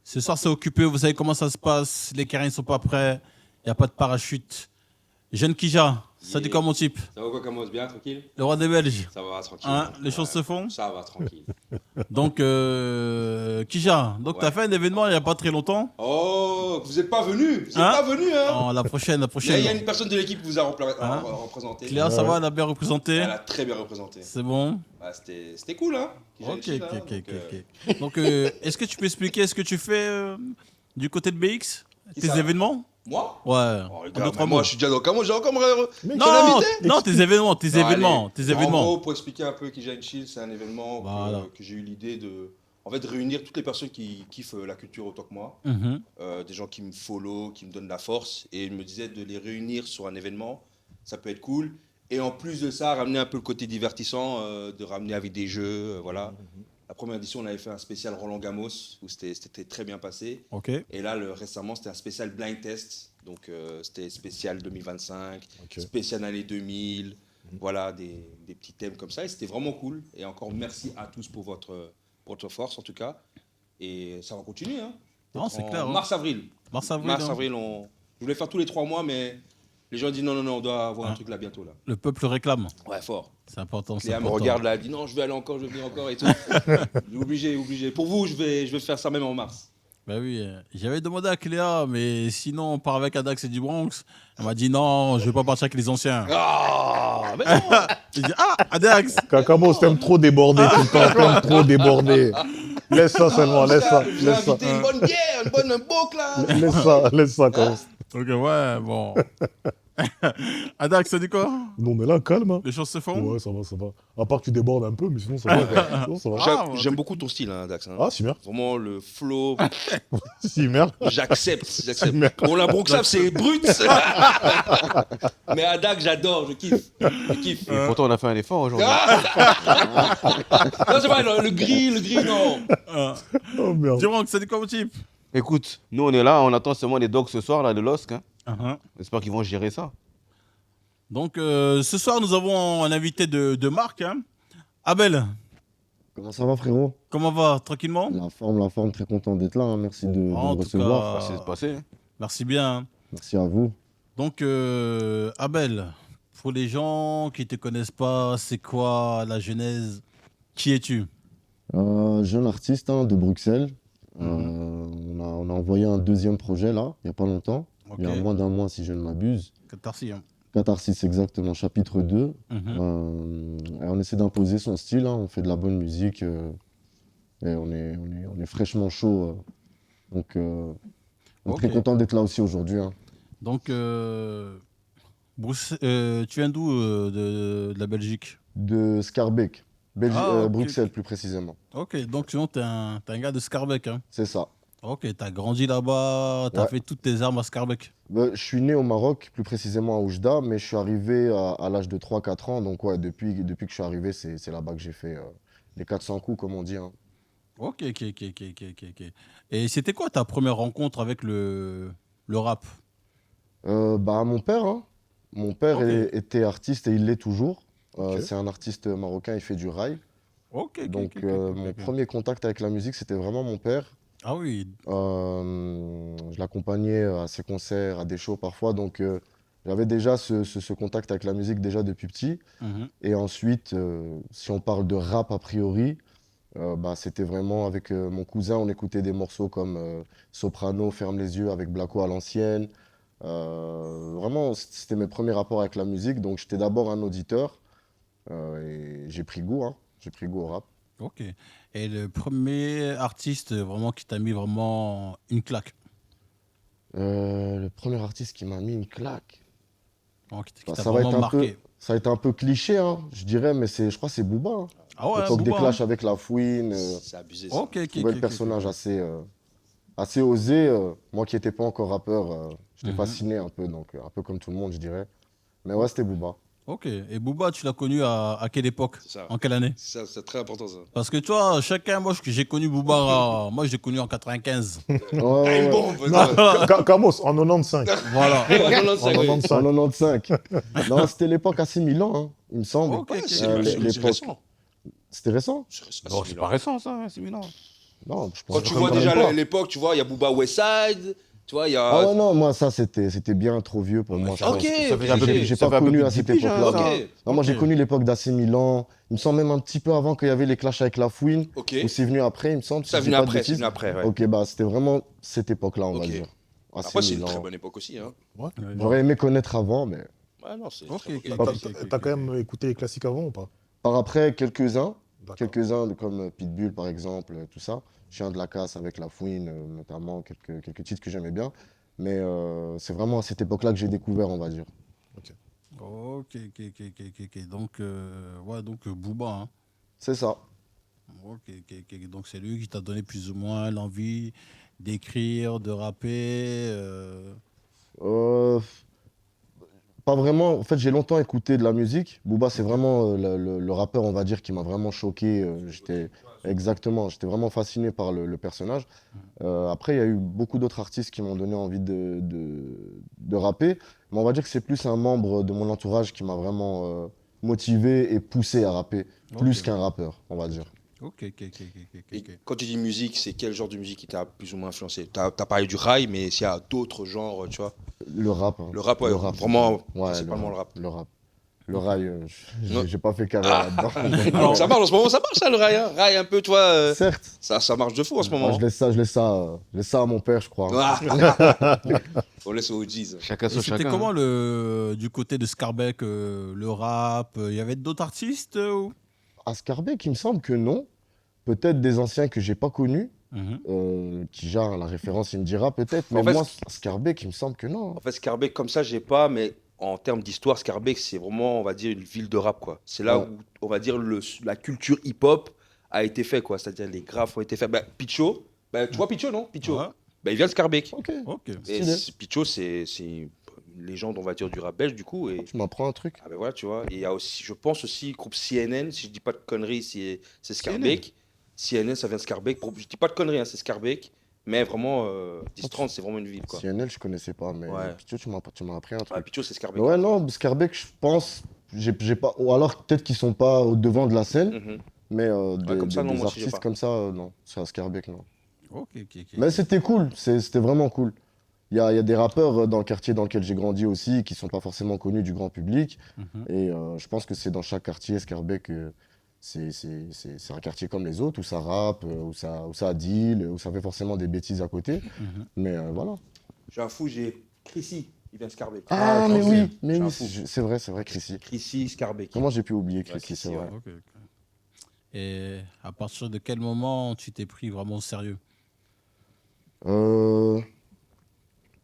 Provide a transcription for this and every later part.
Ce soir, c'est occupé. Vous savez comment ça se passe. Les carrés ne sont pas prêts. Il n'y a pas de parachute. Jeune Kija, ça dit quoi, mon type? Ça va quoi, Camos? Bien, tranquille? Le roi des Belges. Ça va, tranquille. Hein, les choses se font. Ça va, tranquille. Donc, Kija, donc tu as fait un événement il n'y a pas très longtemps. Oh, vous n'êtes pas venu? Vous n'êtes Hein? pas venu, hein? Oh, la prochaine, la Il prochaine. y a une personne de l'équipe qui vous a Hein? représenté. Cléa, ça va, elle a bien représenté. Elle a très bien représenté. C'est bon. Ah, c'était cool, hein? Ok. Donc, est-ce que tu peux expliquer ce que tu fais du côté de BX? Tes ça événements? Moi? Ouais. Oh, les En gars, d'autres mais moi, mots. je suis déjà dans Camos, j'ai encore Non, non, tes événements, tes Non, événements, allez. tes événements. En gros, pour expliquer un peu Kija Chill, c'est un événement Voilà. que j'ai eu l'idée de en fait, réunir toutes les personnes qui kiffent la culture autant que moi. Mhm. Des gens qui me follow, qui me donnent la force. Et il me disait de les réunir sur un événement, ça peut être cool. Et en plus de ça, ramener un peu le côté divertissant, de ramener avec des jeux, voilà. La première édition, on avait fait un spécial Roland Gamos, où c'était très bien passé. Ok. Et là, récemment, c'était un spécial blind test. Donc, c'était spécial 2025, Ok. spécial année 2000. Voilà, des petits thèmes comme ça. Et c'était vraiment cool. Et encore merci à tous pour votre force, en tout cas. Et ça va continuer. Hein. Non, c'est clair. hein. Mars-avril. Mars-avril. hein. Mars-avril, je voulais faire tous les 3 mois, mais les gens disent non, on doit avoir un Hein. truc là bientôt. Là. Le peuple réclame. Ouais, fort. C'est important. C'est Léa me important. regarde là, elle dit non, je vais aller encore, je vais venir encore et tout. obligé. Pour vous, je vais faire ça même en mars. Bah oui, j'avais demandé à Cléa, mais sinon on part avec Adax et du Bronx. Elle m'a dit non, je vais pas partir avec les anciens. Ah, mais non. J'ai dit Adax. Cacamos, t'aimes trop déborder tout le temps, t'aimes trop déborder. Laisse ça seulement, laisse ça, J'ai laisse ça. invité une bonne bière, un beau là. Laisse ça, Cacamos. Ok, ouais, bon. Adax, ça dit quoi? Non, mais là, calme. Hein. Les choses se font? Ouais, ça va, ça va. À part que tu débordes un peu, mais sinon, ça va. Sinon, ça va. Ah, J'aime beaucoup ton style, hein, Dax. Hein. Ah, si, merde. Vraiment le flow, Si, merde. j'accepte. Merde. Bon, la Bronx c'est brut. Mais à Dax, j'adore, je kiffe. Et pourtant, on a fait un effort aujourd'hui. Non, c'est vrai, le gris, non. Oh, merde. Du Bronx, ça dit quoi, mon type? Écoute, nous, on est là, on attend seulement les dogs ce soir, là, de LOSC. Hein. Uh-huh. J'espère qu'ils vont gérer ça. Donc, ce soir, nous avons un invité de marque. Hein. Abel, Comment ça va, frérot? comment va? Tranquillement? La forme, très content d'être là. Hein. Merci de En me tout recevoir. cas, C'est passé. Hein. merci bien. hein. Merci à vous. Donc, Abel, pour les gens qui ne te connaissent pas, c'est quoi la genèse? Qui es-tu? Jeune artiste hein, de Bruxelles. On a envoyé un deuxième projet là, il n'y a pas longtemps. Ok. Il y a moins d'un mois, si je ne m'abuse. Catharsis, hein. Catharsis, exactement, chapitre 2. Mhm. Et on essaie d'imposer son style. Hein. On fait de la bonne musique. Et on est fraîchement chaud. Donc, on est très Ok. content d'être là aussi aujourd'hui. Hein. Donc, tu viens d'où de la Belgique? De Schaerbeek, Ok, Bruxelles ok. plus précisément. Ok, donc sinon, t'es un gars de Schaerbeek. Hein. C'est ça. Ok, t'as grandi là-bas, t'as Ouais. fait toutes tes armes à Schaerbeek. Je suis né au Maroc, plus précisément à Oujda, mais je suis arrivé à l'âge de 3-4 ans. Donc, ouais, depuis que je suis arrivé, c'est là-bas que j'ai fait les 400 coups, comme on dit. Hein. Ok. Et c'était quoi ta première rencontre avec le rap? Mon père, hein. Mon père Ok. était artiste et il l'est toujours. Ok. C'est un artiste marocain, il fait du rail. Ok. Donc, ok. mon premier contact avec la musique, c'était vraiment mon père. Ah oui, Je l'accompagnais à ses concerts, à des shows parfois. Donc, j'avais déjà ce contact avec la musique déjà depuis petit. mhm. Et ensuite, si on parle de rap a priori, c'était vraiment avec mon cousin, on écoutait des morceaux comme Soprano, Ferme les yeux avec Blacko à l'ancienne. Vraiment, c'était mes premiers rapports avec la musique. Donc j'étais d'abord un auditeur et j'ai pris goût, hein. J'ai pris goût au rap. Ok. Et le premier artiste vraiment qui t'a mis vraiment une claque? Le premier artiste qui m'a mis une claque, Vraiment, qui bah, t'a ça va vraiment être un marqué? peu, ça va être un peu cliché, hein, je dirais, mais je crois que c'est Booba. Hein. Ah ouais, L'époque des Booba, clashs avec La Fouine. C'est abusé ça. Ok, Je trouvais le personnage assez osé. Moi qui n'étais pas encore rappeur, j'étais Mhm. fasciné un peu, donc un peu comme tout le monde, je dirais. Mais ouais, c'était Booba. Ok. Et Booba, tu l'as connu à quelle époque? C'est ça. En quelle année? C'est très important ça. Parce que tu vois, chacun, moi j'ai connu Booba, moi je l'ai connu en 95. Ouais, Ah, ouais, une ouais. bombe. Camos, en 95. Voilà. En 95. 95. Non, c'était l'époque AC Milan, hein, il me semble. Ok, ok. C'est l'époque. récent. C'était récent? Non, c'est pas récent, ça, hein, c'est Milan. Non, je pense Quand tu quand vois même déjà pas. l'époque, tu vois, il y a Booba Westside, tu vois, il y Ah a. ouais, non, moi, ça, c'était bien trop vieux pour moi, je Ok, pense. Ça fait ok, un peu ok. plus, J'ai ça pas fait un peu connu plus à de 10 cette piges, hein, époque-là, Ok, moi. Non, moi, j'ai Ok. connu l'époque d'AC Milan. Il me semble même un petit peu avant qu'il y avait les clashs avec La Fouine. ok. Ou c'est venu après, il me semble, si Ça je dis venu pas de après, c'est bêtises. venu après, ouais. Ok, bah, c'était vraiment cette époque-là, on va Ok. dire. AC Après, c'est une très Milan. bonne époque aussi, hein. Ouais. Ouais. J'aurais aimé connaître avant, mais Ouais, non, c'est Ok, très ok, beau. T'as ok, ok, ok, t'as quand ok. même écouté les classiques avant ou pas? par après, quelques-uns. D'accord. Quelques-uns, comme Pitbull, par exemple, tout ça. Chien de la casse avec La Fouine, notamment, quelques titres que j'aimais bien. Mais c'est vraiment à cette époque-là que j'ai découvert, on va dire. Ok, ok, ok, ok, ok, ok. Donc, ouais, donc Booba, hein. C'est ça. Ok, ok, ok. Donc c'est lui qui t'a donné plus ou moins l'envie d'écrire, de rapper. Euh, Pas vraiment. En fait, j'ai longtemps écouté de la musique. Booba, c'est Ok. vraiment le rappeur, on va dire, qui m'a vraiment choqué. Exactement, j'étais vraiment fasciné par le personnage. Après, il y a eu beaucoup d'autres artistes qui m'ont donné envie de rapper. Mais on va dire que c'est plus un membre de mon entourage qui m'a vraiment motivé et poussé à rapper, Ok. plus qu'un rappeur, on va dire. Ok, ok, ok, ok, ok, Et ok. quand tu dis musique, c'est quel genre de musique qui t'a plus ou moins influencé? T'as parlé du rail, mais s'il y a d'autres genres, tu vois. Le rap, hein. Le rap, ouais, Le rap, vraiment, ouais, principalement le rap. le rap. Le Ok. rail, Non. j'ai pas fait carrière là-dedans. Alors, ça marche en ce moment, ça marche ça le rail, hein. Rail un peu, tu vois, Certes, ça marche de fou en ce moi, moment. je laisse ça à mon père, je crois, hein. Ah. On laisse aux OGs. Chacun Et son c'était chacun. comment Hein. du côté de Scarbeck, le rap? Il y avait d'autres artistes ou? À Scarbeck, il me semble que non. Peut-être des anciens que j'ai pas connus, Mhm. qui genre la référence, il me dira peut-être. En Mais fait, moi, Scarbeck, il me semble que non. En fait, Scarbeck, comme ça, j'ai pas, mais en termes d'histoire, Scarbeck, c'est vraiment, on va dire, une ville de rap, quoi. C'est là Ouais. où, on va dire, la culture hip-hop a été faite, quoi. C'est-à-dire, les graphes ont été faits. Bah, Picho, bah, tu vois Picho, non? Picho. Ouais, Bah, il vient de Scarbeck. Ok, ok. Et stylé. Picho, c'est une légende, on va dire, du rap belge, du coup. Et, Tu m'apprends un truc. ah ben voilà, tu vois. Et il y a aussi, je pense aussi, le groupe CNN, si je dis pas de conneries, c'est CNN. Scarbeck. CNN, ça vient de Scarbeck. Je dis pas de conneries, hein, c'est Scarbeck. Mais vraiment, Oh, 10-30, c'est vraiment une ville, quoi. CNL, je connaissais pas, mais Ouais. Picho, tu m'as appris un Ouais, truc. Picho, c'est Mais Scarbeck, ouais, hein. non, Scarbeck, je pense, j'ai pas. Ou alors peut-être qu'ils sont pas au devant de la scène, Mhm. mais Ouais, comme ça, non, des moi aussi, j'ai artistes pas. comme ça, non. C'est à Scarbeck, non. Ok, ok, ok, Mais ok. c'était cool, c'était vraiment cool. Il y a des rappeurs dans le quartier dans lequel j'ai grandi aussi qui sont pas forcément connus du grand public. Mhm. Et je pense que c'est dans chaque quartier, Scarbeck, c'est un quartier comme les autres où ça rappe, où ça deal, où ça fait forcément des bêtises à côté. Mhm. Mais voilà. J'ai un fou, j'ai Chrissy, il vient de Scarbeck. Ah, mais ok. oui, Je suis un fou. c'est vrai, Chrissy. Chrissy, Scarbeck. Comment j'ai pu oublier Ouais, Chrissy, Chrissy, c'est vrai. ouais. Ok, ok. Et à partir de quel moment tu t'es pris vraiment au sérieux? Euh,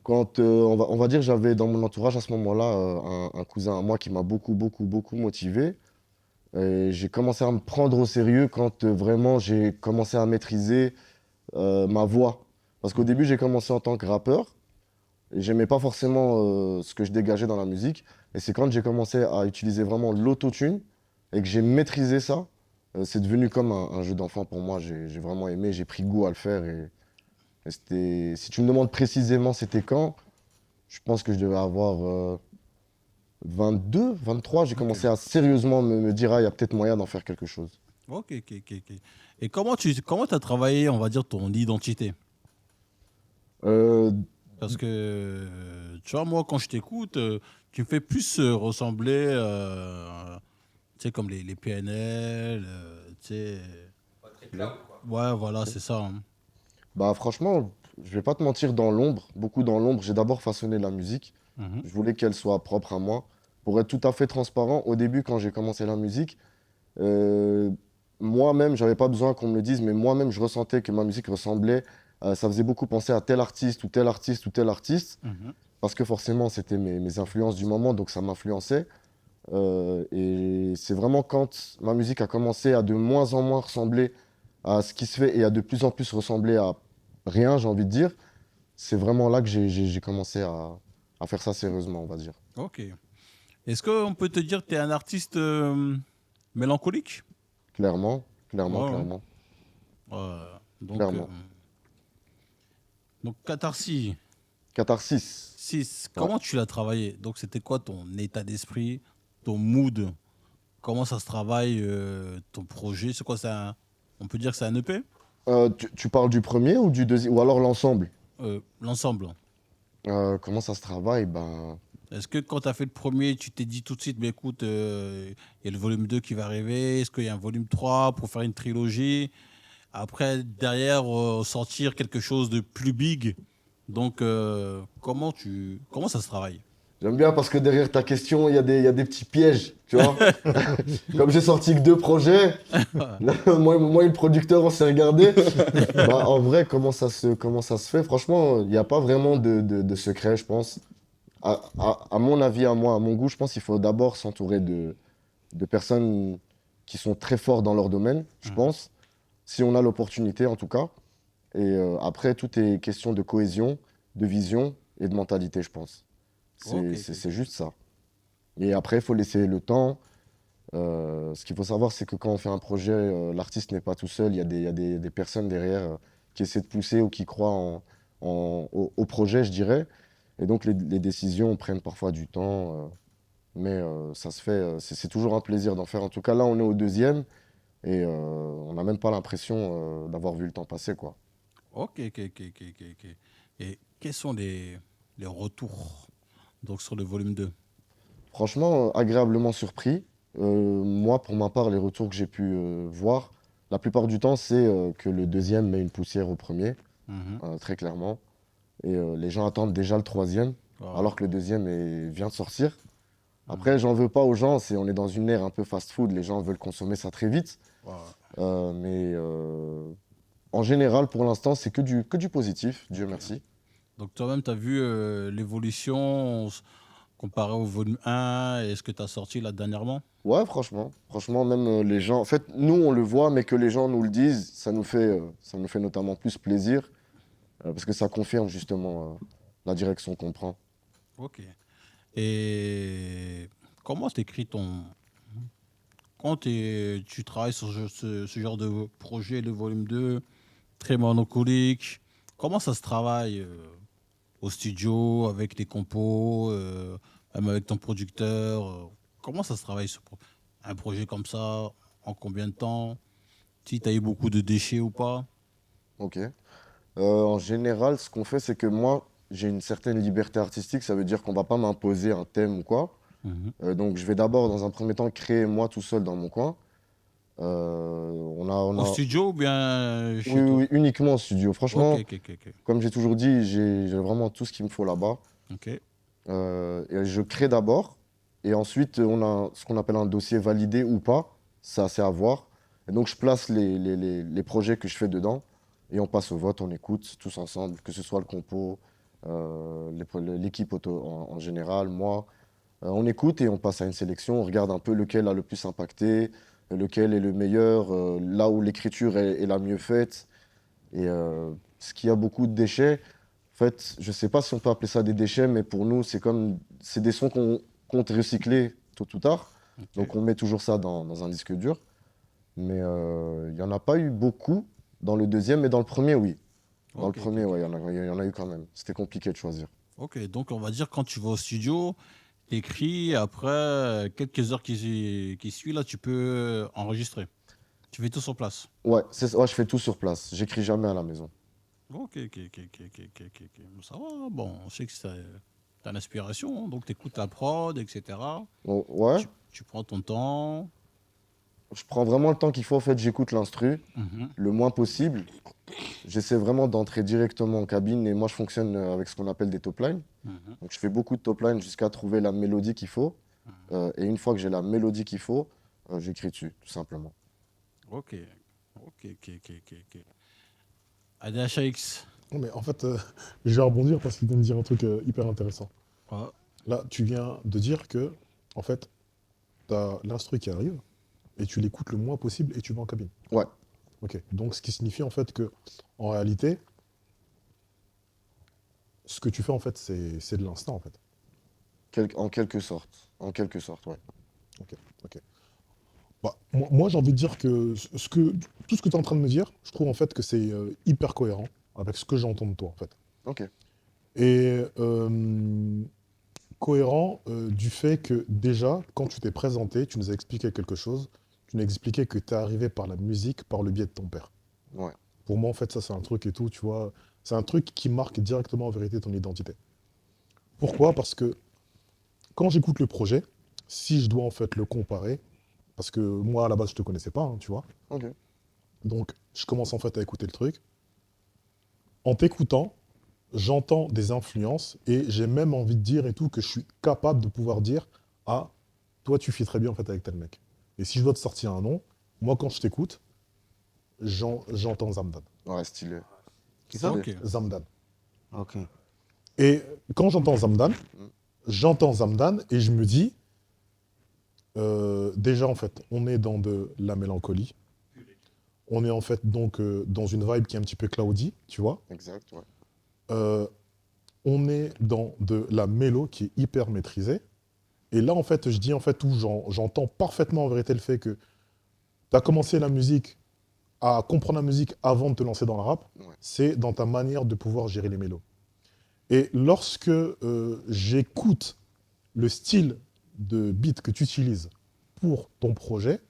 Quand on va dire, j'avais dans mon entourage à ce moment-là un cousin à moi qui m'a beaucoup motivé. Et j'ai commencé à me prendre au sérieux quand vraiment j'ai commencé à maîtriser ma voix. Parce qu'au début, j'ai commencé en tant que rappeur et j'aimais pas forcément ce que je dégageais dans la musique. Et c'est quand j'ai commencé à utiliser vraiment l'autotune et que j'ai maîtrisé ça, c'est devenu comme un jeu d'enfant pour moi. J'ai vraiment aimé, j'ai pris goût à le faire. Et c'était, si tu me demandes précisément c'était quand, je pense que je devais avoir 22, 23. J'ai Ok. commencé à sérieusement me dire, ah, il y a peut-être moyen d'en faire quelque chose. Ok, ok, ok, ok. Et comment t'as travaillé, on va dire, ton identité? Euh, Parce que, tu vois, moi, quand je t'écoute, tu me fais plus ressembler, tu sais, comme les PNL, tu sais. Ouais, voilà, c'est ça, hein. Bah franchement, je vais pas te mentir, dans l'ombre, beaucoup dans l'ombre, j'ai d'abord façonné la musique. Mhm. Je voulais qu'elle soit propre à moi. Pour être tout à fait transparent, au début, quand j'ai commencé la musique, euh, moi-même, j'avais pas besoin qu'on me le dise, mais moi-même, je ressentais que ma musique ressemblait, ça faisait beaucoup penser à tel artiste ou tel artiste ou tel artiste, Mhm. parce que forcément, c'était mes influences du moment, donc ça m'influençait. Et c'est vraiment quand ma musique a commencé à de moins en moins ressembler à ce qui se fait et à de plus en plus ressembler à rien, j'ai envie de dire, c'est vraiment là que j'ai commencé à faire ça sérieusement, on va dire. Ok. Est-ce qu'on peut te dire que tu es un artiste mélancolique? Clairement, clairement, Ouais, ouais. clairement, Donc, clairement. Catharsis, Catharsis. 6, Ouais. comment tu l'as travaillé? Donc, c'était quoi ton état d'esprit, ton mood? Comment ça se travaille, ton projet? C'est quoi ça? On peut dire que c'est un EP? Tu parles du premier ou du deuxième, ou alors l'ensemble? L'ensemble. Comment ça se travaille? Ben, Est-ce que quand tu as fait le premier, tu t'es dit tout de suite, mais écoute, il y a le volume 2 qui va arriver, est-ce qu'il y a un volume 3 pour faire une trilogie? Après, derrière, sortir quelque chose de plus big. Donc, comment ça se travaille? j'aime bien parce que derrière ta question, il y a des petits pièges, tu vois. Comme j'ai sorti que 2 projets, moi et le producteur, on s'est regardé. Bah, en vrai, comment ça se fait? Franchement, il n'y a pas vraiment de secret, je pense. À mon avis, à moi, à mon goût, je pense qu'il faut d'abord s'entourer de personnes qui sont très fortes dans leur domaine, je Mhm. pense. Si on a l'opportunité, en tout cas. Et après, tout est question de cohésion, de vision et de mentalité, je pense. Ok, ok, C'est ok. juste ça. Et après, il faut laisser le temps. Ce qu'il faut savoir, c'est que quand on fait un projet, l'artiste n'est pas tout seul. Il y a des personnes derrière qui essaient de pousser ou qui croient au projet, je dirais. Et donc, les décisions prennent parfois du temps. Mais ça se fait. C'est toujours un plaisir d'en faire. En tout cas, là, on est au deuxième. Et on n'a même pas l'impression d'avoir vu le temps passer, quoi. Ok, ok, ok, ok, ok, ok. Et quels sont les retours donc, sur le volume 2? Franchement, agréablement surpris. Moi, pour ma part, les retours que j'ai pu voir, la plupart du temps, c'est que le deuxième met une poussière au premier, Mhm. très clairement. Et les gens attendent déjà le troisième, Voilà. alors que le deuxième vient de sortir. Après, Mhm. j'en veux pas aux gens, on est dans une ère un peu fast-food, les gens veulent consommer ça très vite. Voilà. Mais en général, pour l'instant, c'est que du positif, Dieu Ok. merci. Donc, toi-même, tu as vu l'évolution comparé au volume 1 et ce que tu as sorti là dernièrement? Ouais, franchement, même les gens, en fait, nous, on le voit, mais que les gens nous le disent, ça nous fait notamment plus plaisir. Parce que ça confirme justement la direction qu'on prend. Ok. Et comment t'écris quand tu travailles sur ce genre de projet, le volume 2 très monocolique, comment ça se travaille au studio, avec les compos, même avec ton producteur comment ça se travaille un projet comme ça, en combien de temps? Si tu as eu beaucoup de déchets ou pas? Ok. En général, ce qu'on fait, c'est que moi, j'ai une certaine liberté artistique. Ça veut dire qu'on va pas m'imposer un thème ou quoi. Mhm. Donc, je vais d'abord, dans un premier temps, créer moi tout seul dans mon coin. Au studio ou bien Oui, chez oui, toi? oui, uniquement en studio. Ok, Franchement, ok, ok, ok. comme j'ai toujours dit, j'ai vraiment tout ce qu'il me faut là-bas. Ok. Et je crée d'abord. Et ensuite, on a ce qu'on appelle un dossier validé ou pas. Ça, c'est à voir. Et donc, je place les projets que je fais dedans. Et on passe au vote, on écoute tous ensemble, que ce soit le compo, l'équipe en général, moi. On écoute et on passe à une sélection. On regarde un peu lequel a le plus impacté, lequel est le meilleur, là où l'écriture est la mieux faite. Et ce qui a beaucoup de déchets, en fait, je ne sais pas si on peut appeler ça des déchets, mais pour nous, c'est des sons qu'on compte recycler tôt ou tard. Ok. Donc on met toujours ça dans un disque dur. Mais il n'y en a pas eu beaucoup dans le deuxième, mais dans le premier, oui. Dans le Ok, ok, premier, ok. ouais, il y en a eu quand même. C'était compliqué de choisir. Ok, donc on va dire quand tu vas au studio, t'écris, après quelques heures qui suivent, là, tu peux enregistrer. Tu fais tout sur place. Ouais, ouais, je fais tout sur place. J'écris jamais à la maison. Ok, ok, ok, ok, ok, ok, ok, ok. Ça va, bon, on sait que t'as l'inspiration, hein, donc t'écoutes la prod, etc. Bon, ouais, Tu prends ton temps. je prends vraiment le temps qu'il faut. En fait, j'écoute l'instru Mhm, le moins possible. J'essaie vraiment d'entrer directement en cabine et moi, je fonctionne avec ce qu'on appelle des top lines. mhm, Donc, je fais beaucoup de top lines jusqu'à trouver la mélodie qu'il faut. mhm. Et une fois que j'ai la mélodie qu'il faut, j'écris dessus, tout simplement. Ok, ok, ok, ok, ok, ok. ADHX. Non, mais en fait, je vais rebondir parce qu'il vient de dire un truc hyper intéressant. Ouais, Là, tu viens de dire que, en fait, tu as l'instru qui arrive et tu l'écoutes le moins possible et tu vas en cabine. Ouais, Ok. Donc, ce qui signifie en fait que, en réalité, ce que tu fais en fait, c'est de l'instant en fait. en quelque sorte. En quelque sorte, ouais. Ok. Ok. Bah, moi, j'ai envie de dire que, tout ce que tu es en train de me dire, je trouve en fait que c'est hyper cohérent avec ce que j'entends de toi en fait. Ok. Et cohérent du fait que déjà, quand tu t'es présenté, tu nous as expliqué quelque chose. Tu nous as expliqué que tu es arrivé par la musique, par le biais de ton père. Ouais. Pour moi, en fait, ça, c'est un truc et tout, tu vois. C'est un truc qui marque directement en vérité ton identité. Pourquoi? Parce que quand j'écoute le projet, si je dois en fait le comparer, parce que moi, à la base, je te connaissais pas, hein, tu vois. Ok. Donc, je commence en fait à écouter le truc. En t'écoutant, j'entends des influences et j'ai même envie de dire et tout que je suis capable de pouvoir dire, ah, toi, tu fais très bien en fait avec tel mec. Et si je dois te sortir un nom, moi, quand je t'écoute, j'entends Zamdan. Ouais, stylé. Qui ça? Stylé. Ok. Zamdan. Ok. Et quand j'entends Zamdan et je me dis, déjà en fait, on est dans de la mélancolie. On est en fait donc dans une vibe qui est un petit peu cloudy, tu vois. Exact, ouais. Euh, on est dans de la mélo qui est hyper maîtrisée. Et là, en fait, je dis en fait où j'entends parfaitement en vérité le fait que tu as commencé la musique à comprendre la musique avant de te lancer dans le rap. Ouais. C'est dans ta manière de pouvoir gérer les mélos. Et lorsque j'écoute le style de beat que tu utilises pour ton projet,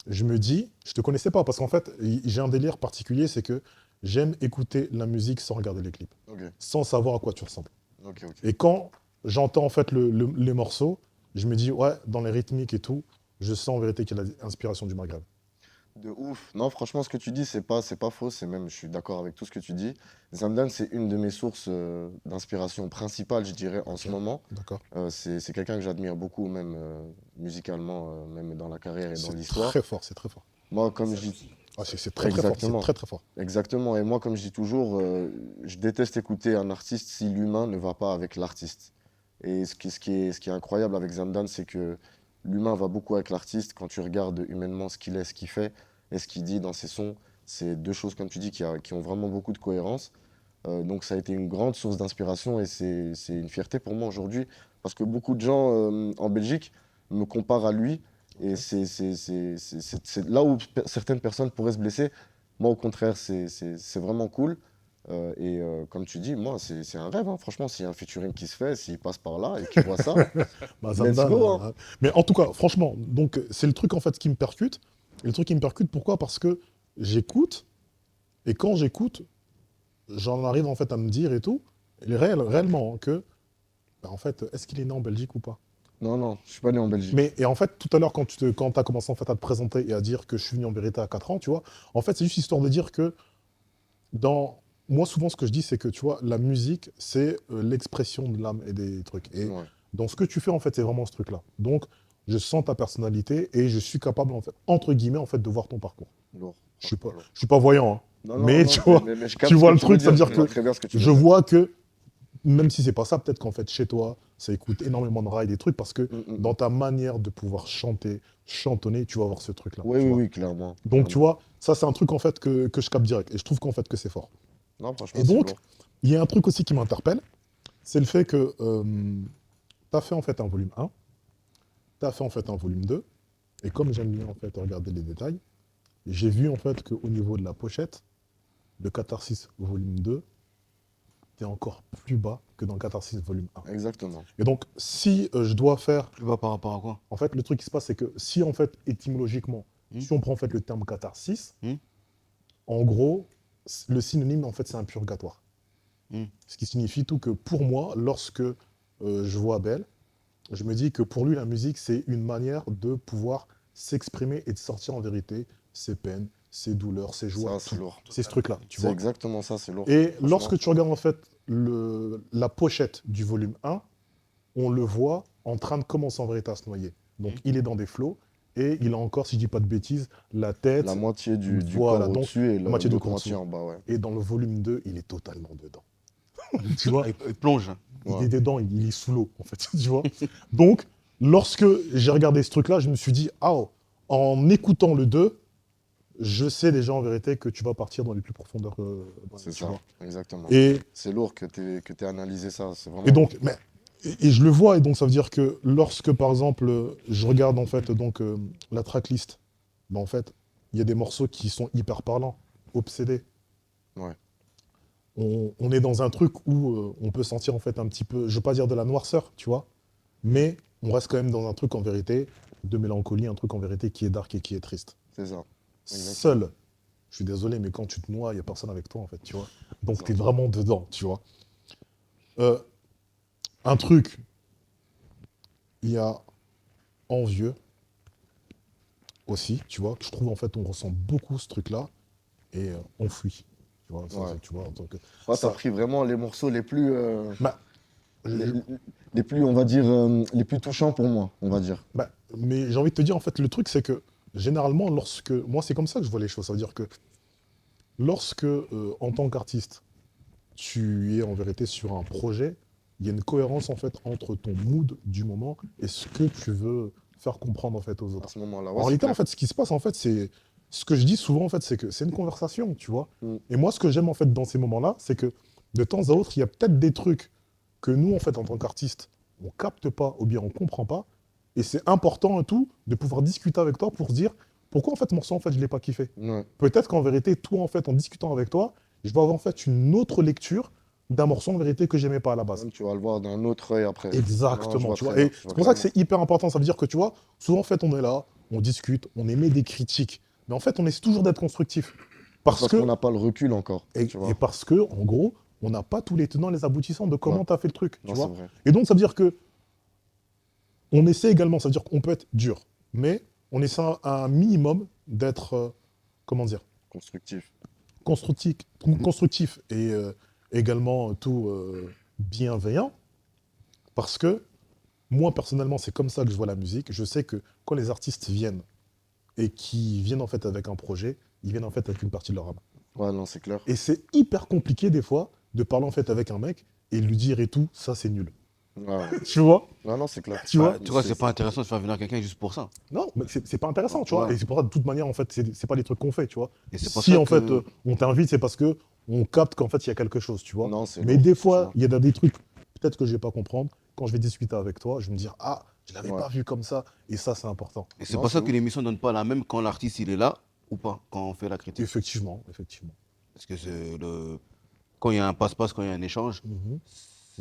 je me dis, je te connaissais pas parce qu'en fait, j'ai un délire particulier, c'est que j'aime écouter la musique sans regarder les clips, Ok, sans savoir à quoi tu ressembles. ok, ok. Et quand j'entends en fait les morceaux, je me dis, ouais, dans les rythmiques et tout, je sens en vérité qu'il y a l'inspiration du Maghreb. De ouf. Non, franchement, ce que tu dis, c'est pas faux. C'est même, je suis d'accord avec tout ce que tu dis. Zamdan, c'est une de mes sources d'inspiration principale, je dirais, en ce Ok. moment. D'accord. C'est quelqu'un que j'admire beaucoup, même musicalement, même dans la carrière et dans C'est l'histoire. très fort, c'est très fort. Moi, comme je dis, Ah, c'est très très fort, c'est exactement, très très fort. exactement. Et moi, comme je dis toujours, je déteste écouter un artiste si l'humain ne va pas avec l'artiste. Et ce qui est incroyable avec Zamdan, c'est que l'humain va beaucoup avec l'artiste. Quand tu regardes humainement ce qu'il est, ce qu'il fait et ce qu'il dit dans ses sons, c'est deux choses, comme tu dis, qui ont vraiment beaucoup de cohérence. Donc ça a été une grande source d'inspiration et c'est une fierté pour moi aujourd'hui parce que beaucoup de gens en Belgique me comparent à lui et c'est là où certaines personnes pourraient se blesser. Moi, au contraire, c'est vraiment cool. Comme tu dis, moi, c'est un rêve, hein. Franchement, s'il y a un featuring qui se fait, s'il passe par là et qu'il voit ça, Bah, let's Zamdan, go, hein. mais en tout cas, franchement, donc c'est le truc en fait qui me percute. Et le truc qui me percute, pourquoi? Parce que j'écoute, et quand j'écoute, j'en arrive en fait à me dire et tout, et réellement, que, bah, en fait, est-ce qu'il est né en Belgique ou pas? Non, non, je suis pas né en Belgique. Mais, et en fait, tout à l'heure, quand tu as commencé en fait, à te présenter et à dire que je suis venu en vérité à 4 ans, tu vois, en fait, c'est juste histoire de dire que dans. Moi, souvent, ce que je dis, c'est que, tu vois, la musique, c'est l'expression de l'âme et des trucs. Et Ouais, dans ce que tu fais, en fait, c'est vraiment ce truc-là. Donc, je sens ta personnalité et je suis capable, en fait, entre guillemets, en fait, de voir ton parcours. lourd. Je Lourd. suis pas voyant, hein. Non, non, Mais non, tu vois, mais je tu capte vois ce le que tu veux truc, ça veut dire Je vois que très bien ce que tu veux je dire. vois que, même si c'est pas ça, peut-être qu'en fait, chez toi, ça écoute énormément de rails, des trucs, parce que Mm. dans ta manière de pouvoir chanter, chantonner, tu vas avoir ce truc-là. Oui, tu oui, vois. oui, clairement. Donc, tu Clairement. vois, ça, c'est un truc, en fait, que je capte direct. Et je trouve qu'en fait, que c'est fort. Non, franchement, Et c'est donc, lourd. il y a un truc aussi qui m'interpelle, c'est le fait que tu as fait, en fait, un volume 1, tu as fait, en fait, un volume 2, et comme j'aime bien, en fait, regarder les détails, j'ai vu, en fait, qu'au niveau de la pochette, le Catharsis volume 2, t'es encore plus bas que dans le Catharsis volume 1. Exactement. Et donc, si je dois faire. Plus bas par rapport à quoi? En fait, le truc qui se passe, c'est que si, en fait, étymologiquement, Hmm. si on prend en fait le terme catharsis, Hmm. en gros, le synonyme, en fait, c'est un purgatoire. Hmm. Ce qui signifie tout que pour moi, lorsque je vois Abel, je me dis que pour lui, la musique, c'est une manière de pouvoir s'exprimer et de sortir en vérité ses peines, ses douleurs, ses joies, Ça, c'est tout. lourd. C'est ce truc-là, tu C'est vois. exactement ça, c'est lourd. Et Franchement. lorsque tu regardes en fait la pochette du volume 1, on le voit en train de commencer en vérité à se noyer. Donc il est dans des flots et il a encore, si je dis pas de bêtises, la tête, La moitié du voilà, corps donc au-dessus et la moitié du l'autre corps moitié dessous. en bas, ouais. Et dans le volume 2, il est totalement dedans. Tu vois, Il plonge. il Ouais. est dedans, il est sous l'eau en fait, tu vois. Donc lorsque j'ai regardé ce truc-là, je me suis dit, ah, oh, en écoutant le 2, je sais déjà en vérité que tu vas partir dans les plus profondeurs. C'est Tu ça, vois. exactement. Et C'est lourd que t'aies analysé ça, c'est vraiment Et lourd. donc, et je le vois, et donc ça veut dire que lorsque, par exemple, je regarde en fait donc la tracklist, ben, en fait, il y a des morceaux qui sont hyper parlants, obsédés. Ouais. On est dans un truc où on peut sentir en fait un petit peu, je veux pas dire de la noirceur, tu vois, mais on reste quand même dans un truc en vérité de mélancolie, un truc en vérité qui est dark et qui est triste. C'est ça. Exactement. Seul je suis désolé, mais quand tu te noies, il n'y a personne avec toi, en fait, tu vois. Donc, Ça. tu es vraiment dedans, tu vois. Euh, un truc, il y a envieux aussi, tu vois, que je trouve, en fait, on ressent beaucoup ce truc-là et on fuit. Tu vois, Ouais. tu vois, donc, Ouais, t'as ça, pris vraiment les morceaux les plus, bah, les, je- les plus, on va dire, les plus touchants pour moi, on va dire. bah, mais j'ai envie de te dire, en fait, le truc, c'est que généralement, lorsque. Moi, c'est comme ça que je vois les choses. Ça veut dire que lorsque, en tant qu'artiste, tu es en vérité sur un projet, il y a une cohérence, en fait, entre ton mood du moment et ce que tu veux faire comprendre, en fait, aux À autres. ce moment-là, En ouais, c'est réalité, en clair. fait, ce qui se passe, en fait, c'est. Ce que je dis souvent, en fait, c'est que c'est une conversation, tu vois. Mm. Et moi, ce que j'aime, en fait, dans ces moments-là, c'est que de temps à autre, il y a peut-être des trucs que nous, en fait, en tant qu'artistes, on capte pas ou bien on comprend pas. Et c'est important et tout de pouvoir discuter avec toi pour se dire pourquoi, en fait, ce morceau, en fait, je l'ai pas kiffé. Ouais. Peut-être qu'en vérité, toi, en fait, en discutant avec toi, je vais avoir, en fait, une autre lecture d'un morceau, en vérité, que j'aimais pas à la base. Même tu vas le voir d'un autre œil après. Non, je Exactement, vois tu très vois. bien, Et je c'est vois pour ça que clairement. c'est hyper important. Ça veut dire que, tu vois, souvent, en fait, on est là, on discute, on émet des critiques. Mais en fait, on essaie toujours d'être constructif. Mais Parce parce qu'on que, n'a pas le recul encore, et, tu et vois. parce que, en gros, on n'a pas tous les tenants, les aboutissants de Ouais, comment tu as fait le truc, tu non, c'est vois. vrai. Et donc, ça veut dire que on essaie également, ça veut dire qu'on peut être dur, mais on essaie un minimum d'être, comment dire, Constructif. constructif, constructif et également tout bienveillant. Parce que moi, personnellement, c'est comme ça que je vois la musique. Je sais que quand les artistes viennent et qui viennent en fait avec un projet, ils viennent en fait avec une partie de leur âme. Ouais, non, c'est clair. Et c'est hyper compliqué des fois de parler en fait avec un mec et lui dire et tout, ça c'est nul. Ouais, ouais. Tu vois? Non, non, c'est clair. Tu vois? Bah, tu vois, c'est pas intéressant de faire venir quelqu'un juste pour ça. Non, mais c'est pas intéressant, tu vois. Ouais. Et c'est pour ça, de toute manière, en fait, c'est pas des trucs qu'on fait, tu vois. Et c'est pour Si ça en fait que. on t'invite, c'est parce que on capte qu'en fait il y a quelque chose, tu vois. Non, c'est Mais lourd, des fois, franchement. il y a des trucs peut-être que je vais pas comprendre. Quand je vais discuter avec toi, je vais me dire ah, je l'avais Ouais. pas vu comme ça. Et ça, c'est important. Et c'est Non, pour c'est ça que ouf. l'émission donne pas la même quand l'artiste il est là ou pas, quand on fait la critique. Effectivement, effectivement. Parce que c'est le. Quand il y a un passe-passe, quand il y a un échange, Mhm.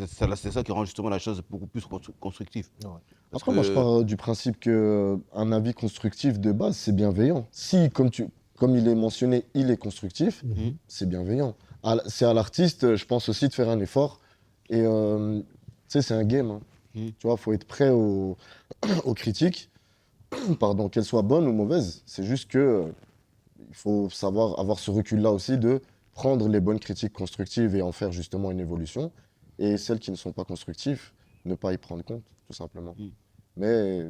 c'est ça qui rend justement la chose beaucoup plus constructive. Ouais. Parce Après, moi, je que. pars du principe que un avis constructif de base, c'est bienveillant. Si, comme il est mentionné, il est constructif, Mhm. c'est bienveillant. C'est à l'artiste, je pense aussi, de faire un effort. Et tu sais, c'est un game, hein. Mhm. Tu vois, faut être prêt aux critiques, pardon, qu'elles soient bonnes ou mauvaises. C'est juste que il faut savoir avoir ce recul-là aussi de prendre les bonnes critiques constructives et en faire justement une évolution. Et celles qui ne sont pas constructives, ne pas y prendre compte, tout simplement. Mm. Mais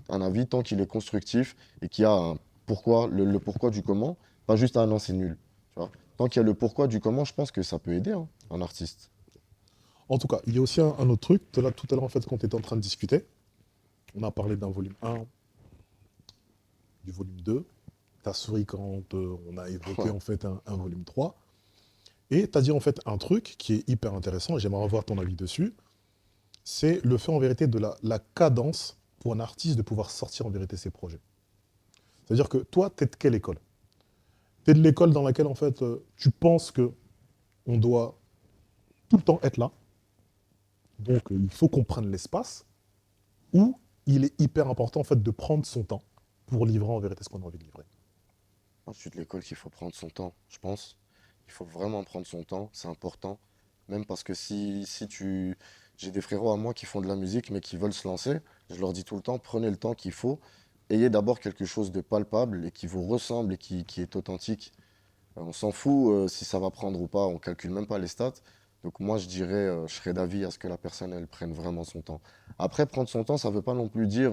un avis, tant qu'il est constructif et qu'il y a un pourquoi, le pourquoi du comment, pas juste un non, c'est nul. Tu vois. Tant qu'il y a le pourquoi du comment, je pense que ça peut aider hein, un artiste. En tout cas, il y a aussi un autre truc. Tout à l'heure, en fait, quand tu étais en train de discuter, on a parlé d'un volume 1, du volume 2. Tu as souri quand on a évoqué Ouais. en fait un volume 3. Et tu as dit en fait un truc qui est hyper intéressant, et j'aimerais avoir ton avis dessus. C'est le fait en vérité de la cadence pour un artiste de pouvoir sortir en vérité ses projets. C'est-à-dire que toi, tu es de quelle école? Tu es de l'école dans laquelle en fait tu penses que on doit tout le temps être là, donc il faut qu'on prenne l'espace, ou il est hyper important en fait de prendre son temps pour livrer en vérité ce qu'on a envie de livrer. Moi, je suis de l'école qu'il faut prendre son temps, je pense. Il faut vraiment prendre son temps, c'est important. Même parce que si tu... J'ai des frérots à moi qui font de la musique mais qui veulent se lancer, je leur dis tout le temps, prenez le temps qu'il faut. Ayez d'abord quelque chose de palpable et qui vous ressemble et qui est authentique. On s'en fout si ça va prendre ou pas, on calcule même pas les stats. Donc moi, je dirais, je serais d'avis à ce que la personne, elle prenne vraiment son temps. Après, prendre son temps, ça veut pas non plus dire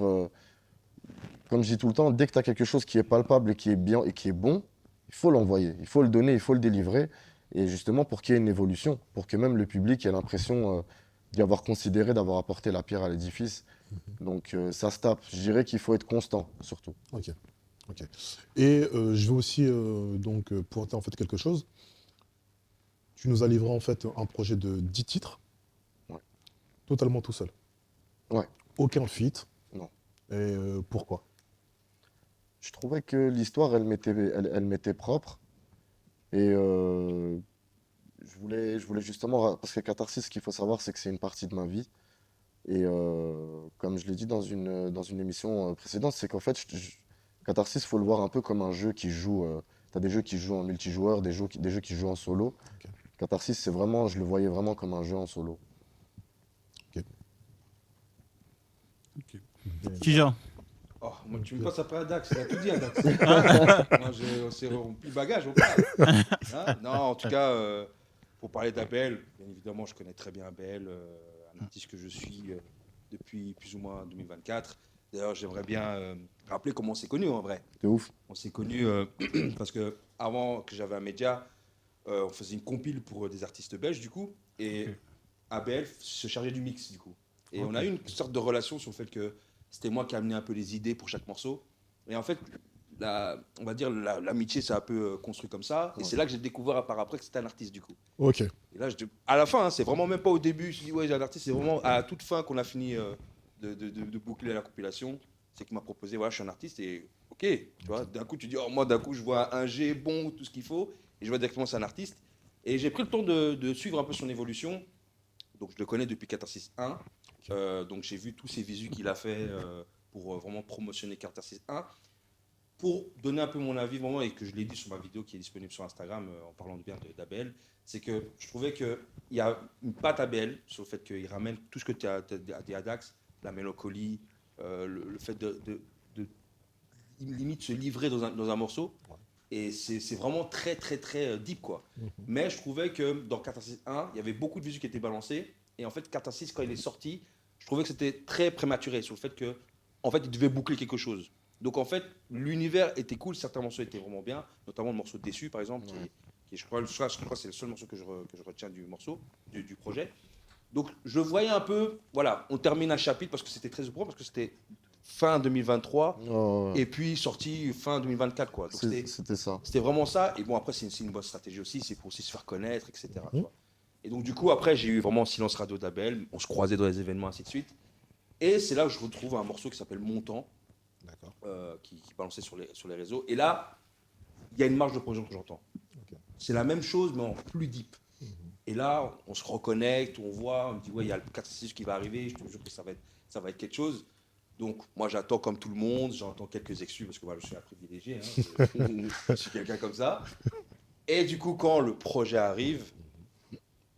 comme je dis tout le temps, dès que tu as quelque chose qui est palpable et qui est bien et qui est bon, il faut l'envoyer, il faut le donner, il faut le délivrer. Et justement pour qu'il y ait une évolution, pour que même le public ait l'impression d'y avoir considéré, d'avoir apporté la pierre à l'édifice. Donc ça se tape. Je dirais qu'il faut être constant, surtout. Ok, ok. Et je vais aussi donc pointer en fait quelque chose. Tu nous as livré en fait un projet de 10 titres, Ouais. totalement tout seul. Ouais. Aucun feat. Non. Et pourquoi? Je trouvais que l'histoire, elle m'était propre. Et je voulais justement, parce que Catharsis, ce qu'il faut savoir, c'est que c'est une partie de ma vie. Et comme je l'ai dit dans une émission précédente, c'est qu'en fait, Catharsis, il faut le voir un peu comme un jeu qui joue. Tu as des jeux qui jouent en multijoueur, des jeux qui jouent en solo. Ok. Catharsis, c'est vraiment, je le voyais vraiment comme un jeu en solo. Tija. Oh, moi, tu me passes après Adax, il a tout dit Adax. Moi, on s'est rempli le bagage, on parle. Hein, non, en tout cas, pour parler d'Abel, bien évidemment, je connais très bien Abel, un artiste que je suis depuis plus ou moins 2024. D'ailleurs, j'aimerais bien rappeler comment on s'est connus en vrai. C'est ouf. On s'est connus parce que avant que j'avais un média, on faisait une compile pour des artistes belges du coup, et Abel se chargeait du mix du coup. Et on a eu une sorte de relation sur le fait que c'était moi qui amenais un peu les idées pour chaque morceau. Et en fait, on va dire l'amitié s'est un peu construit comme ça. Et c'est là que j'ai découvert par après que c'était un artiste du coup. Ok. Et là, à la fin, hein, c'est vraiment même pas au début, je dis ouais, j'ai un artiste, c'est vraiment à la toute fin qu'on a fini de boucler la compilation. C'est qu'il m'a proposé, voilà, je suis un artiste et ok, tu vois, d'un coup tu dis, oh, moi d'un coup je vois un G bon, tout ce qu'il faut, et je vois directement c'est un artiste. Et j'ai pris le temps de suivre un peu son évolution. Donc je le connais depuis Catharsis 1. Donc j'ai vu tous ces visus qu'il a fait pour vraiment promotionner Catharsis 1. Pour donner un peu mon avis vraiment, et que je l'ai dit sur ma vidéo qui est disponible sur Instagram en parlant bien d'Abel, c'est que je trouvais qu'il y a une patte Abel sur le fait qu'il ramène tout ce que tu as dit à Dax, la mélancolie, le fait de limite se livrer dans un morceau. Et c'est vraiment très très très deep quoi. Mais je trouvais que dans Catharsis 1, il y avait beaucoup de visus qui étaient balancés. Et en fait, Catharsis, quand il est sorti, je trouvais que c'était très prématuré sur le fait que, en fait, il devait boucler quelque chose. Donc en fait, l'univers était cool, certains morceaux étaient vraiment bien, notamment le morceau Déçu par exemple, qui je crois que c'est le seul morceau que je retiens du morceau, du projet. Donc je voyais un peu, voilà, on termine un chapitre parce que c'était très important, parce que c'était fin 2023 et puis sorti fin 2024 quoi. Donc C'était ça. c'était vraiment ça. Et bon après c'est une bonne stratégie aussi, c'est pour aussi se faire connaître, etc. Tu vois. Et donc du coup après j'ai eu vraiment Silence Radio d'Abel, on se croisait dans les événements ainsi de suite. Et c'est là où je retrouve un morceau qui s'appelle Montant, qui balançait sur les réseaux. Et là il y a une marge de progression que j'entends. C'est la même chose mais en plus deep. Et là, on se reconnecte, on voit, on me dit, ouais, il y a le 4-6 qui va arriver, je te jure que ça va être quelque chose. Donc, moi, j'attends comme tout le monde, j'entends quelques excuses, parce que moi, je suis un privilégié, hein, je suis quelqu'un comme ça. Et du coup, quand le projet arrive,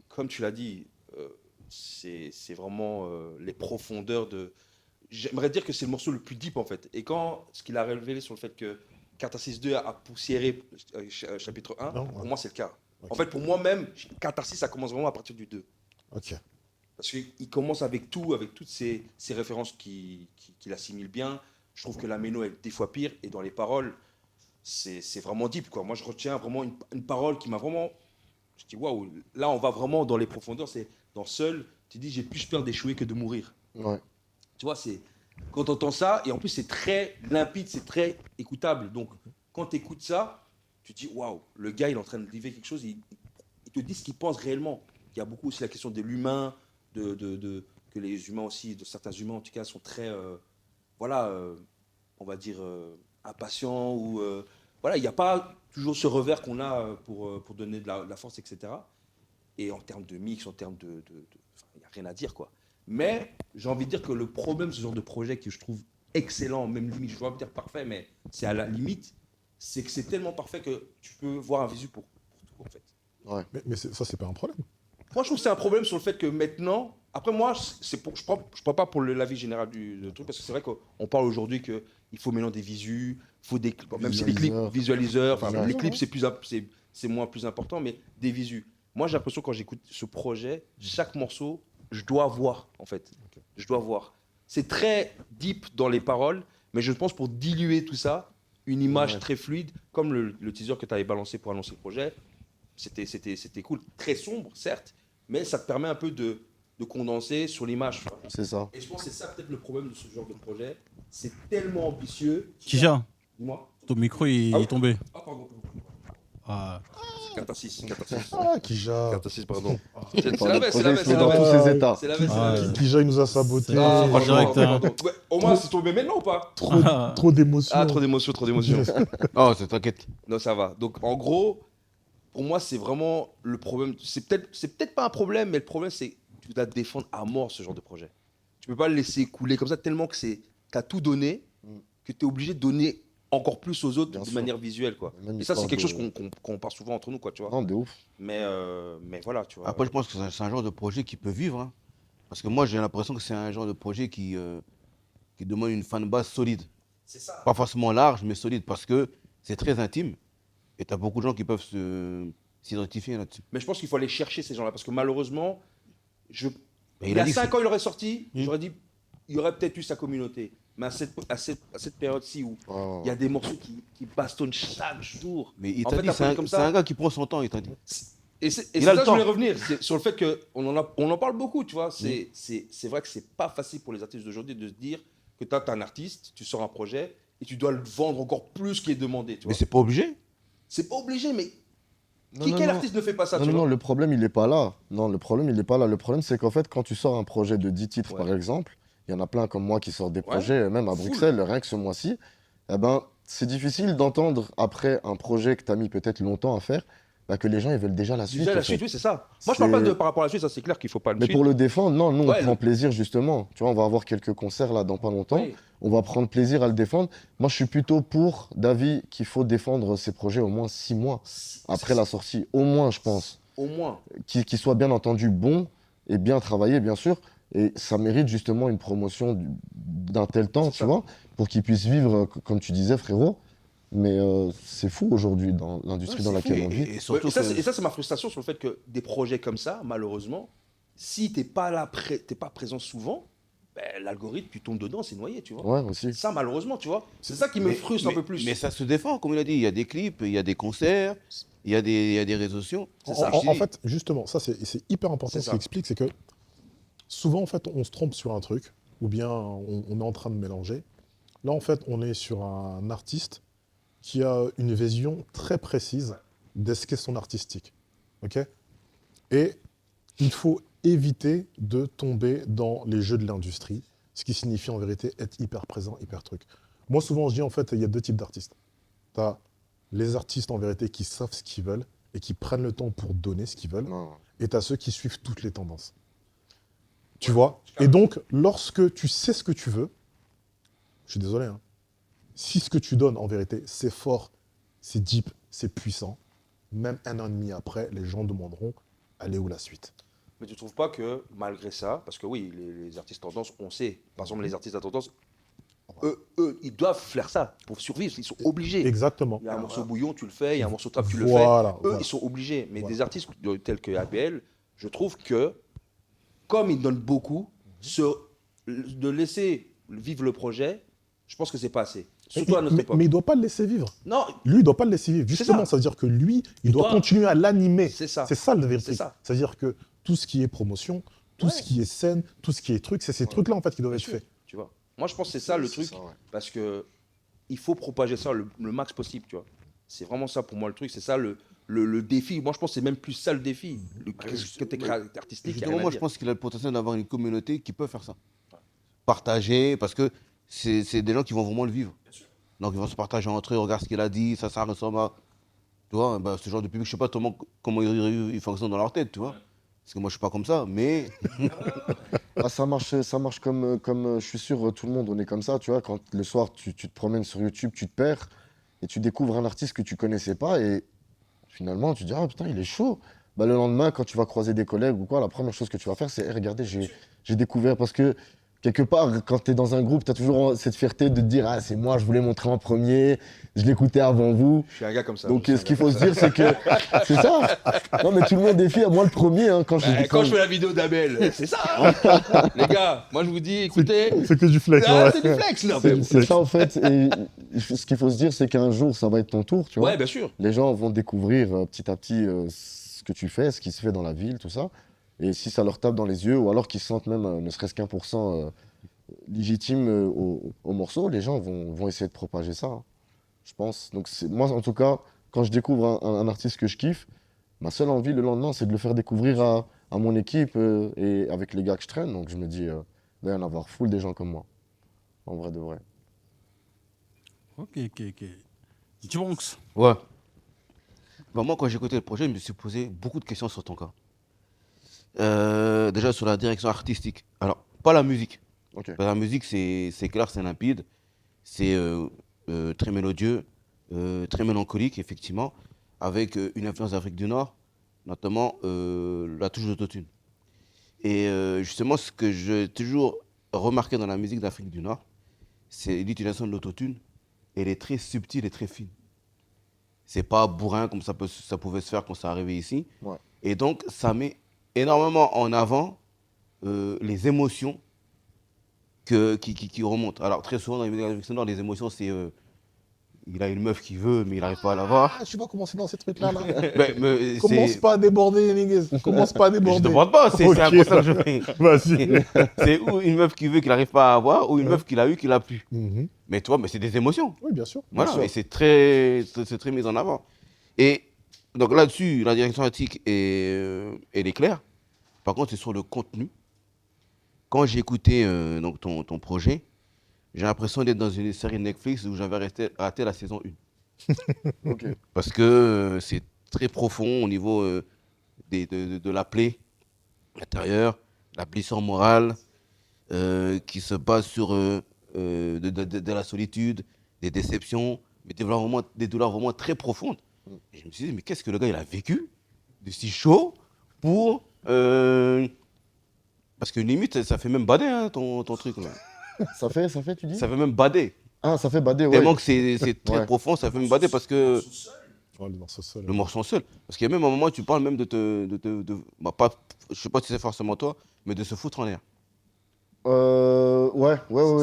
comme tu l'as dit, c'est vraiment les profondeurs de... J'aimerais dire que c'est le morceau le plus deep, en fait. Et quand ce qu'il a révélé sur le fait que Catharsis 2 a poussiéré chapitre 1, pour moi, c'est le cas. En fait, pour moi-même, Catharsis, ça commence vraiment à partir du 2. Ok. Parce qu'il commence avec toutes ces références qu'il assimile bien. Je trouve que la méno est des fois pire. Et dans les paroles, c'est vraiment deep, quoi. Moi, je retiens vraiment une parole qui m'a vraiment... Je dis, waouh, là, on va vraiment dans les profondeurs. C'est dans Seul, tu dis, j'ai plus peur d'échouer que de mourir. Ouais. Tu vois, c'est... Quand tu entends ça, et en plus, c'est très limpide, c'est très écoutable. Donc, quand tu écoutes ça, tu te dis, waouh, le gars, il est en train de vivre quelque chose, il te dit ce qu'il pense réellement. Il y a beaucoup aussi la question de l'humain, que les humains aussi, de certains humains en tout cas, sont très, on va dire, impatients, ou voilà, il n'y a pas toujours ce revers qu'on a pour donner de la force, etc. Et en termes de mix, en termes il n'y a rien à dire, quoi. Mais j'ai envie de dire que le problème, ce genre de projet que je trouve excellent, même limite, je ne vais pas dire parfait, mais c'est à la limite, c'est que c'est tellement parfait que tu peux voir un visu pour tout, en fait. Ouais. Mais ça, c'est pas un problème. Moi, je trouve que c'est un problème sur le fait que maintenant, après moi, je ne prends pas pour l'avis général du truc, parce que c'est vrai qu'on parle aujourd'hui qu'il faut maintenant des visus, faut des clips, même si les clips visualiseurs, enfin les clips c'est moins plus important, mais des visus. Moi, j'ai l'impression quand j'écoute ce projet, chaque morceau, je dois voir, en fait. Je dois voir. C'est très deep dans les paroles, mais je pense pour diluer tout ça, une image très fluide, comme le teaser que tu avais balancé pour annoncer le projet, c'était cool. Très sombre, certes, mais ça te permet un peu de condenser sur l'image. C'est ça. Et je pense que c'est ça peut-être le problème de ce genre de projet. C'est tellement ambitieux. Tija, Dis-moi. ton micro il est tombé. Ah, pardon. Ah, Catharsis. Ah, Kija. Catharsis, pardon. Le C'est la projet, veste, il se met dans tous ses états. C'est la veste. Kija, il nous a saboté. Ah, Pardon, direct, hein. pardon. Ouais, au moins, c'est tombé maintenant ou pas? Trop d'émotions. Ah, trop d'émotions. Oh, t'inquiète. Non, ça va. Donc, en gros, pour moi, c'est vraiment le problème. C'est peut-être pas un problème, mais le problème, c'est que tu dois défendre à mort ce genre de projet. Tu peux pas le laisser couler comme ça tellement que tu as tout donné, que tu es obligé de donner encore plus aux autres Bien de sûr. manière visuelle, quoi. Même Et ça, c'est histoire quelque chose de- qu'on parle souvent entre nous, quoi, tu vois. Non, de ouf. Mais voilà, tu vois. Après, je pense que c'est un genre de projet qui peut vivre, hein. Parce que moi, j'ai l'impression que c'est un genre de projet qui demande une fanbase solide. C'est ça. Pas forcément large, mais solide, parce que c'est très intime. Et tu as beaucoup de gens qui peuvent s'identifier là-dessus. Mais je pense qu'il faut aller chercher ces gens-là, parce que malheureusement, Mais il y a dit que 5 c'est- ans, il aurait sorti, j'aurais dit, il y aurait peut-être eu sa communauté. Mais à cette période-ci où Ouais, ouais, il y a des morceaux qui bastonnent chaque jour. Mais il En t'a fait, dit, la c'est un, folie comme c'est ça- un gars qui prend son temps, il t'a dit. Et c'est Il a le ça que je temps. voulais revenir, c'est sur le fait on en parle beaucoup, tu vois. C'est vrai que c'est pas facile pour les artistes d'aujourd'hui de se dire que tu as un artiste, tu sors un projet et tu dois le vendre encore plus qu'il est demandé, tu Mais vois. c'est pas obligé. C'est pas obligé, mais Non, quel non. artiste ne fait pas ça, Non, tu non, vois? non, le problème, il n'est pas là. Non, le problème, il n'est pas là. Le problème, c'est qu'en fait, quand tu sors un projet de 10 titres, Ouais. par exemple, il y en a plein comme moi qui sortent des Ouais. projets, même à Full. Bruxelles, rien que ce mois-ci, eh ben, c'est difficile d'entendre après un projet que tu as mis peut-être longtemps à faire, bah, que les gens, ils veulent déjà la suite. Déjà, en la fait. suite, oui, c'est ça. Moi, je parle pas de par rapport à la suite, ça c'est clair qu'il faut pas le Mais suite. pour le défendre, non, nous, on Ouais, prend le- plaisir, justement. Tu vois, on va avoir quelques concerts là dans pas longtemps. Oui. On va prendre plaisir à le défendre. Moi, je suis plutôt pour d'avis qu'il faut défendre ces projets au moins 6 mois après la sortie. Au moins, je pense. Au moins. Qu'il soit bien entendu bon et bien travaillé, bien sûr. Et ça mérite justement une promotion d'un tel temps, C'est tu ça. vois, pour qu'il puisse vivre, comme tu disais, frérot. Mais c'est fou aujourd'hui dans l'industrie Ouais, dans c'est laquelle fou. on vit. Et surtout Ouais, et que... ça, c'est ma frustration sur le fait que des projets comme ça, malheureusement, si t'es pas là, t'es pas présent souvent, ben, l'algorithme, tu tombes dedans, c'est noyé, tu vois. Ouais, aussi. Ça, malheureusement, tu vois. C'est ça qui me frustre un peu plus. Mais ça se défend, comme il a dit. Il y a des clips, il y a des concerts, il y a des réseaux sociaux. C'est ça. En fait, justement, ça c'est hyper important C'est ce ça. qu'il explique, c'est que souvent en fait on se trompe sur un truc, ou bien on est en train de mélanger. Là en fait on est sur un artiste qui a une vision très précise de ce qu'est son artistique. Ok. Et il faut éviter de tomber dans les jeux de l'industrie, ce qui signifie en vérité être hyper présent, hyper truc. Moi souvent je dis en fait il y a deux types d'artistes. Tu as les artistes en vérité qui savent ce qu'ils veulent et qui prennent le temps pour donner ce qu'ils veulent. Non. Et tu as ceux qui suivent toutes les tendances. Tu vois? Et donc, lorsque tu sais ce que tu veux, je suis désolé, hein, si ce que tu donnes, en vérité, c'est fort, c'est deep, c'est puissant, même un an et demi après, les gens demanderont, allez où la suite? Mais tu trouves pas que, malgré ça, parce que oui, les artistes tendance, on sait, par exemple, les artistes à tendance, eux, ils doivent faire ça pour survivre, ils sont obligés. Exactement. Il y a un morceau bouillon, tu le fais, il y a un morceau trap, tu le Voilà, fais. Eux, voilà. ils sont obligés. Mais Voilà. des artistes tels que ABL, je trouve que, comme ils donnent beaucoup, de laisser vivre le projet, je pense que c'est pas assez. Surtout à notre mais, époque. mais il ne doit pas le laisser vivre. Non, Lui, il ne doit pas le laisser vivre. C'est Justement, ça. ça veut dire que lui, il doit doit- continuer à l'animer. c'est ça. C'est ça la vérité. C'est ça. C'est-à-dire que tout ce qui est promotion, tout ce qui est scène, tout ce qui est truc, c'est ces trucs-là en fait qui doivent Bien être sûr, faits. tu vois. Moi, je pense que c'est ça le truc, ça, ouais. parce que il faut propager ça le max possible, tu vois. C'est vraiment ça pour moi le truc, c'est ça le défi. Moi, je pense que c'est même plus ça le défi. Le côté artistique, il y a Justement, rien à moi, je dire. pense qu'il a le potentiel d'avoir une communauté qui peut faire ça. Partager, parce que c'est des gens qui vont vraiment le vivre. Donc, ils vont se partager entre eux, regarde ce qu'il a dit, ça ressemble à... Tu vois, bah, ce genre de public, je sais pas comment ils fonctionnent dans leur tête, tu vois. Parce que moi, je suis pas comme ça, mais... Ah, ça marche comme je suis sûr, tout le monde, on est comme ça, tu vois. Quand le soir, tu te promènes sur YouTube, tu te perds et tu découvres un artiste que tu connaissais pas et finalement, tu te dis, ah putain, il est chaud. Bah, le lendemain, quand tu vas croiser des collègues ou quoi, la première chose que tu vas faire, c'est, hey, regardez, j'ai découvert parce que quelque part, quand tu es dans un groupe, tu as toujours cette fierté de te dire, ah, c'est moi, je voulais montrer en premier, je l'écoutais avant vous. Je suis un gars comme ça. Donc, je suis ce un qu'il gars faut se dire, c'est que c'est ça. Non, mais tout le monde est fier. Moi, le premier, hein, quand Bah, j'ai quand je fais la vidéo d'Abel, c'est ça. Hein. Les gars, moi je vous dis, écoutez, C'est que du flex. ah, ouais. c'est du flex là. C'est ça en fait, et ce qu'il faut se dire, c'est qu'un jour, ça va être ton tour, tu vois. Ouais, bien sûr. Les gens vont découvrir petit à petit ce que tu fais, ce qui se fait dans la ville, tout ça. Et si ça leur tape dans les yeux, ou alors qu'ils se sentent même ne serait-ce qu'un pour cent légitime au morceau, les gens vont essayer de propager ça, hein, je pense. Donc moi, en tout cas, quand je découvre un artiste que je kiffe, ma seule envie le lendemain, c'est de le faire découvrir à mon équipe et avec les gars que je traîne. Donc je me dis, il va y en avoir full des gens comme moi, en vrai de vrai. Ok. Tu Bronx. Ouais. Bah, moi, quand j'ai écouté le projet, je me suis posé beaucoup de questions sur ton cas. Déjà sur la direction artistique. Alors, pas la musique. Ok. La musique, c'est clair, c'est limpide. C'est très mélodieux, très mélancolique, effectivement, avec une influence d'Afrique du Nord, notamment la touche d'autotune. Et justement, ce que j'ai toujours remarqué dans la musique d'Afrique du Nord, c'est l'utilisation de l'autotune. Elle est très subtile et très fine. C'est pas bourrin comme ça pouvait se faire quand ça arrivait ici. Ouais. Et donc, ça met énormément en avant les émotions qui remontent. Alors, très souvent, dans les musiques d'Afrique du Nord, les émotions, c'est il a une meuf qu'il veut, mais il n'arrive pas à l'avoir. Ah, je sais pas comment c'est dans ces trucs-là. Là. Mais Commence pas à déborder, niggas. Commence pas à Je déborder. ne demande pas, c'est un Ok. constat que je fais. Vas-y. C'est ou une meuf qui veut qu'il n'arrive pas à avoir, ou une Ouais. meuf qu'il a eu, qu'il a pu. Mhm. Mais toi, mais c'est des émotions. Oui, bien sûr. Voilà, Bien et sûr. c'est très mis en avant. Et donc là-dessus, la direction artistique elle est claire. Par contre, c'est sur le contenu. Quand j'ai écouté donc ton projet, j'ai l'impression d'être dans une série Netflix où j'avais raté la saison 1. Ok. Parce que c'est très profond au niveau de la plaie intérieure, la blessure morale, qui se base sur de la solitude, des déceptions, mais des douleurs vraiment très profondes. Et je me suis dit, mais qu'est-ce que le gars il a vécu de si chaud pour. Parce que limite, ça fait même bader hein, ton truc. Là. Ça fait, tu dis? Ça fait même bader. Ah, ça fait bader, ouais. Tellement que c'est très Ouais. profond, ça fait même bader parce que. Oh, le morceau seul. Le morceau seul. Parce qu'il y a même un moment où tu parles même bah, je sais pas si c'est forcément toi, mais de se foutre en l'air. Ouais.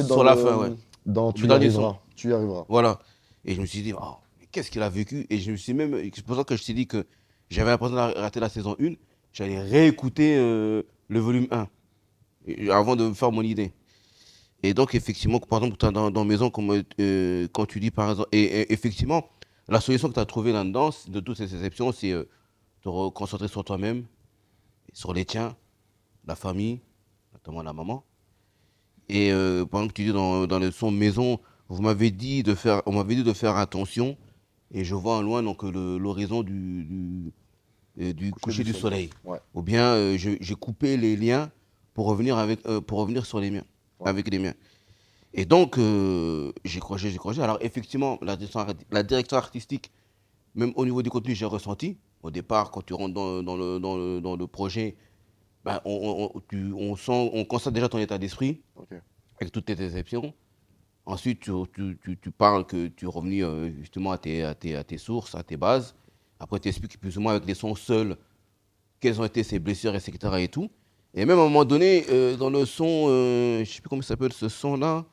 Sur la fin, ouais. Dans Le Tu y dernier arriveras. son. Tu y arriveras. Voilà. Et je me suis dit, oh, mais qu'est-ce qu'il a vécu? Et je me suis même. C'est pour ça que je t'ai dit que j'avais l'impression de rater la saison 1. J'allais réécouter le volume 1 avant de me faire mon idée. Et donc, effectivement, par exemple, dans Maison, quand tu dis par exemple. Et effectivement, la solution que tu as trouvée là-dedans, de toutes ces exceptions, c'est te reconcentrer sur toi-même, sur les tiens, la famille, notamment la maman. Et par exemple, tu dis dans le son Maison, on m'avait dit de faire attention. Et je vois en loin donc, l'horizon du coucher du soleil. Ouais. Ou bien j'ai coupé les liens pour revenir sur les miens, Ouais. avec les miens. Et donc, j'ai croché. Alors, effectivement, la direction artistique, même au niveau du contenu, j'ai ressenti. Au départ, quand tu rentres dans le projet, ben, on constate déjà ton état d'esprit, Ok. avec toutes tes déceptions. Ensuite, tu parles que tu es revenu justement à tes sources, à tes bases. Après, tu expliques plus ou moins avec des sons seuls quelles ont été ses blessures, etc. et tout. Et même à un moment donné, dans le son, je ne sais plus comment ça s'appelle ce son-là,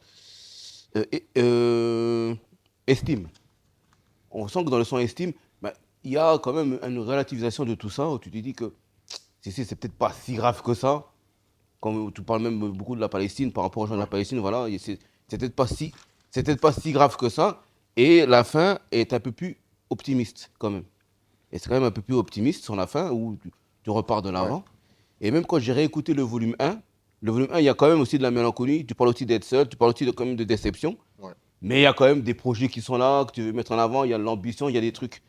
Estime. On sent que dans le son Estime, bah, il y a quand même une relativisation de tout ça, où tu te dis que c'est peut-être pas si grave que ça. Quand tu parles même beaucoup de la Palestine, par rapport aux gens de la Palestine, voilà, c'est peut-être pas si grave que ça. Et la fin est un peu plus optimiste, quand même. Et c'est quand même un peu plus optimiste sur la fin, où tu repars de l'avant. Et même quand j'ai réécouté le volume 1, il y a quand même aussi de la mélancolie. Tu parles aussi d'être seul, tu parles aussi quand même de déception. Ouais. Mais il y a quand même des projets qui sont là, que tu veux mettre en avant, il y a de l'ambition, il y a des trucs.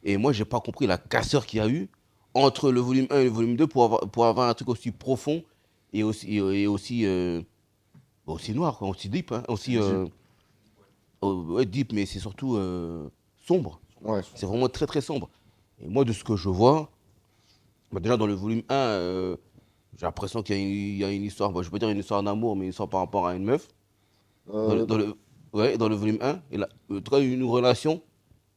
Et moi, je n'ai pas compris la casseur qu'il y a eu entre le volume 1 et le volume 2 pour avoir un truc aussi profond et aussi noir, quoi, aussi deep. Hein, aussi, ouais, deep, mais c'est surtout sombre. Ouais. C'est vraiment très très sombre. Et moi, de ce que je vois, bah, déjà dans le volume 1, j'ai l'impression qu'il y a une histoire, bon, je peux dire une histoire d'amour, mais une histoire par rapport à une meuf. Dans le volume 1, et là, en tout cas, une relation.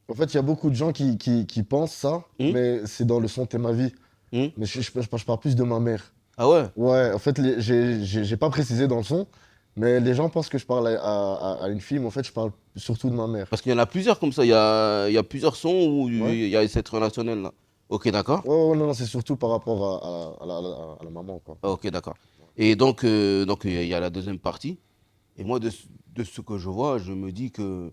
En fait, il y a beaucoup de gens qui pensent ça, mais c'est dans le son T'es ma vie. Mais je parle plus de ma mère. Ah ouais? Ouais, en fait, j'ai pas précisé dans le son, mais les gens pensent que je parle à une fille, mais en fait, je parle surtout de ma mère. Parce qu'il y en a plusieurs comme ça. Il y a plusieurs sons où Ouais. il y a cette relationnelle-là. Ok, d'accord. Ouais, non, c'est surtout par rapport à la maman, quoi. Ok, d'accord. Et donc, il y a la deuxième partie. Et moi, de ce que je vois, je me dis que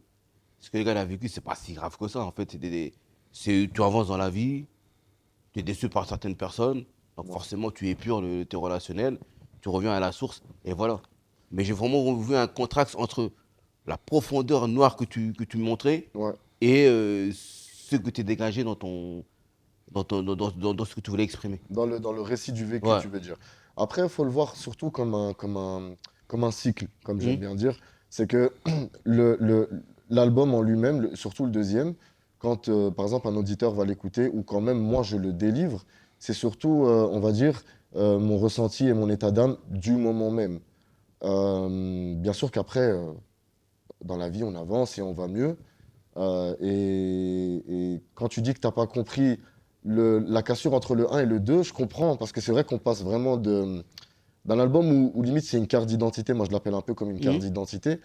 ce que les gars ont vécu, c'est pas si grave que ça. En fait, tu avances dans la vie, tu es déçu par certaines personnes, donc forcément, tu épures tes relationnels, tu reviens à la source, et voilà. Mais j'ai vraiment vu un contraste entre la profondeur noire que tu montrais Ouais. et ce que tu dégagé dans ce que tu voulais exprimer. Dans le récit du vécu, Ouais. tu veux dire. Après, il faut le voir surtout comme un cycle, comme j'aime bien dire. C'est que l'album en lui-même, surtout le deuxième, quand par exemple un auditeur va l'écouter ou quand même moi je le délivre, c'est surtout, on va dire, mon ressenti et mon état d'âme du moment même. Bien sûr qu'après, dans la vie, on avance et on va mieux. Et quand tu dis que tu n'as pas compris la cassure entre le 1 et le 2, je comprends, parce que c'est vrai qu'on passe vraiment d'un album où limite c'est une carte d'identité, moi je l'appelle un peu comme une carte d'identité.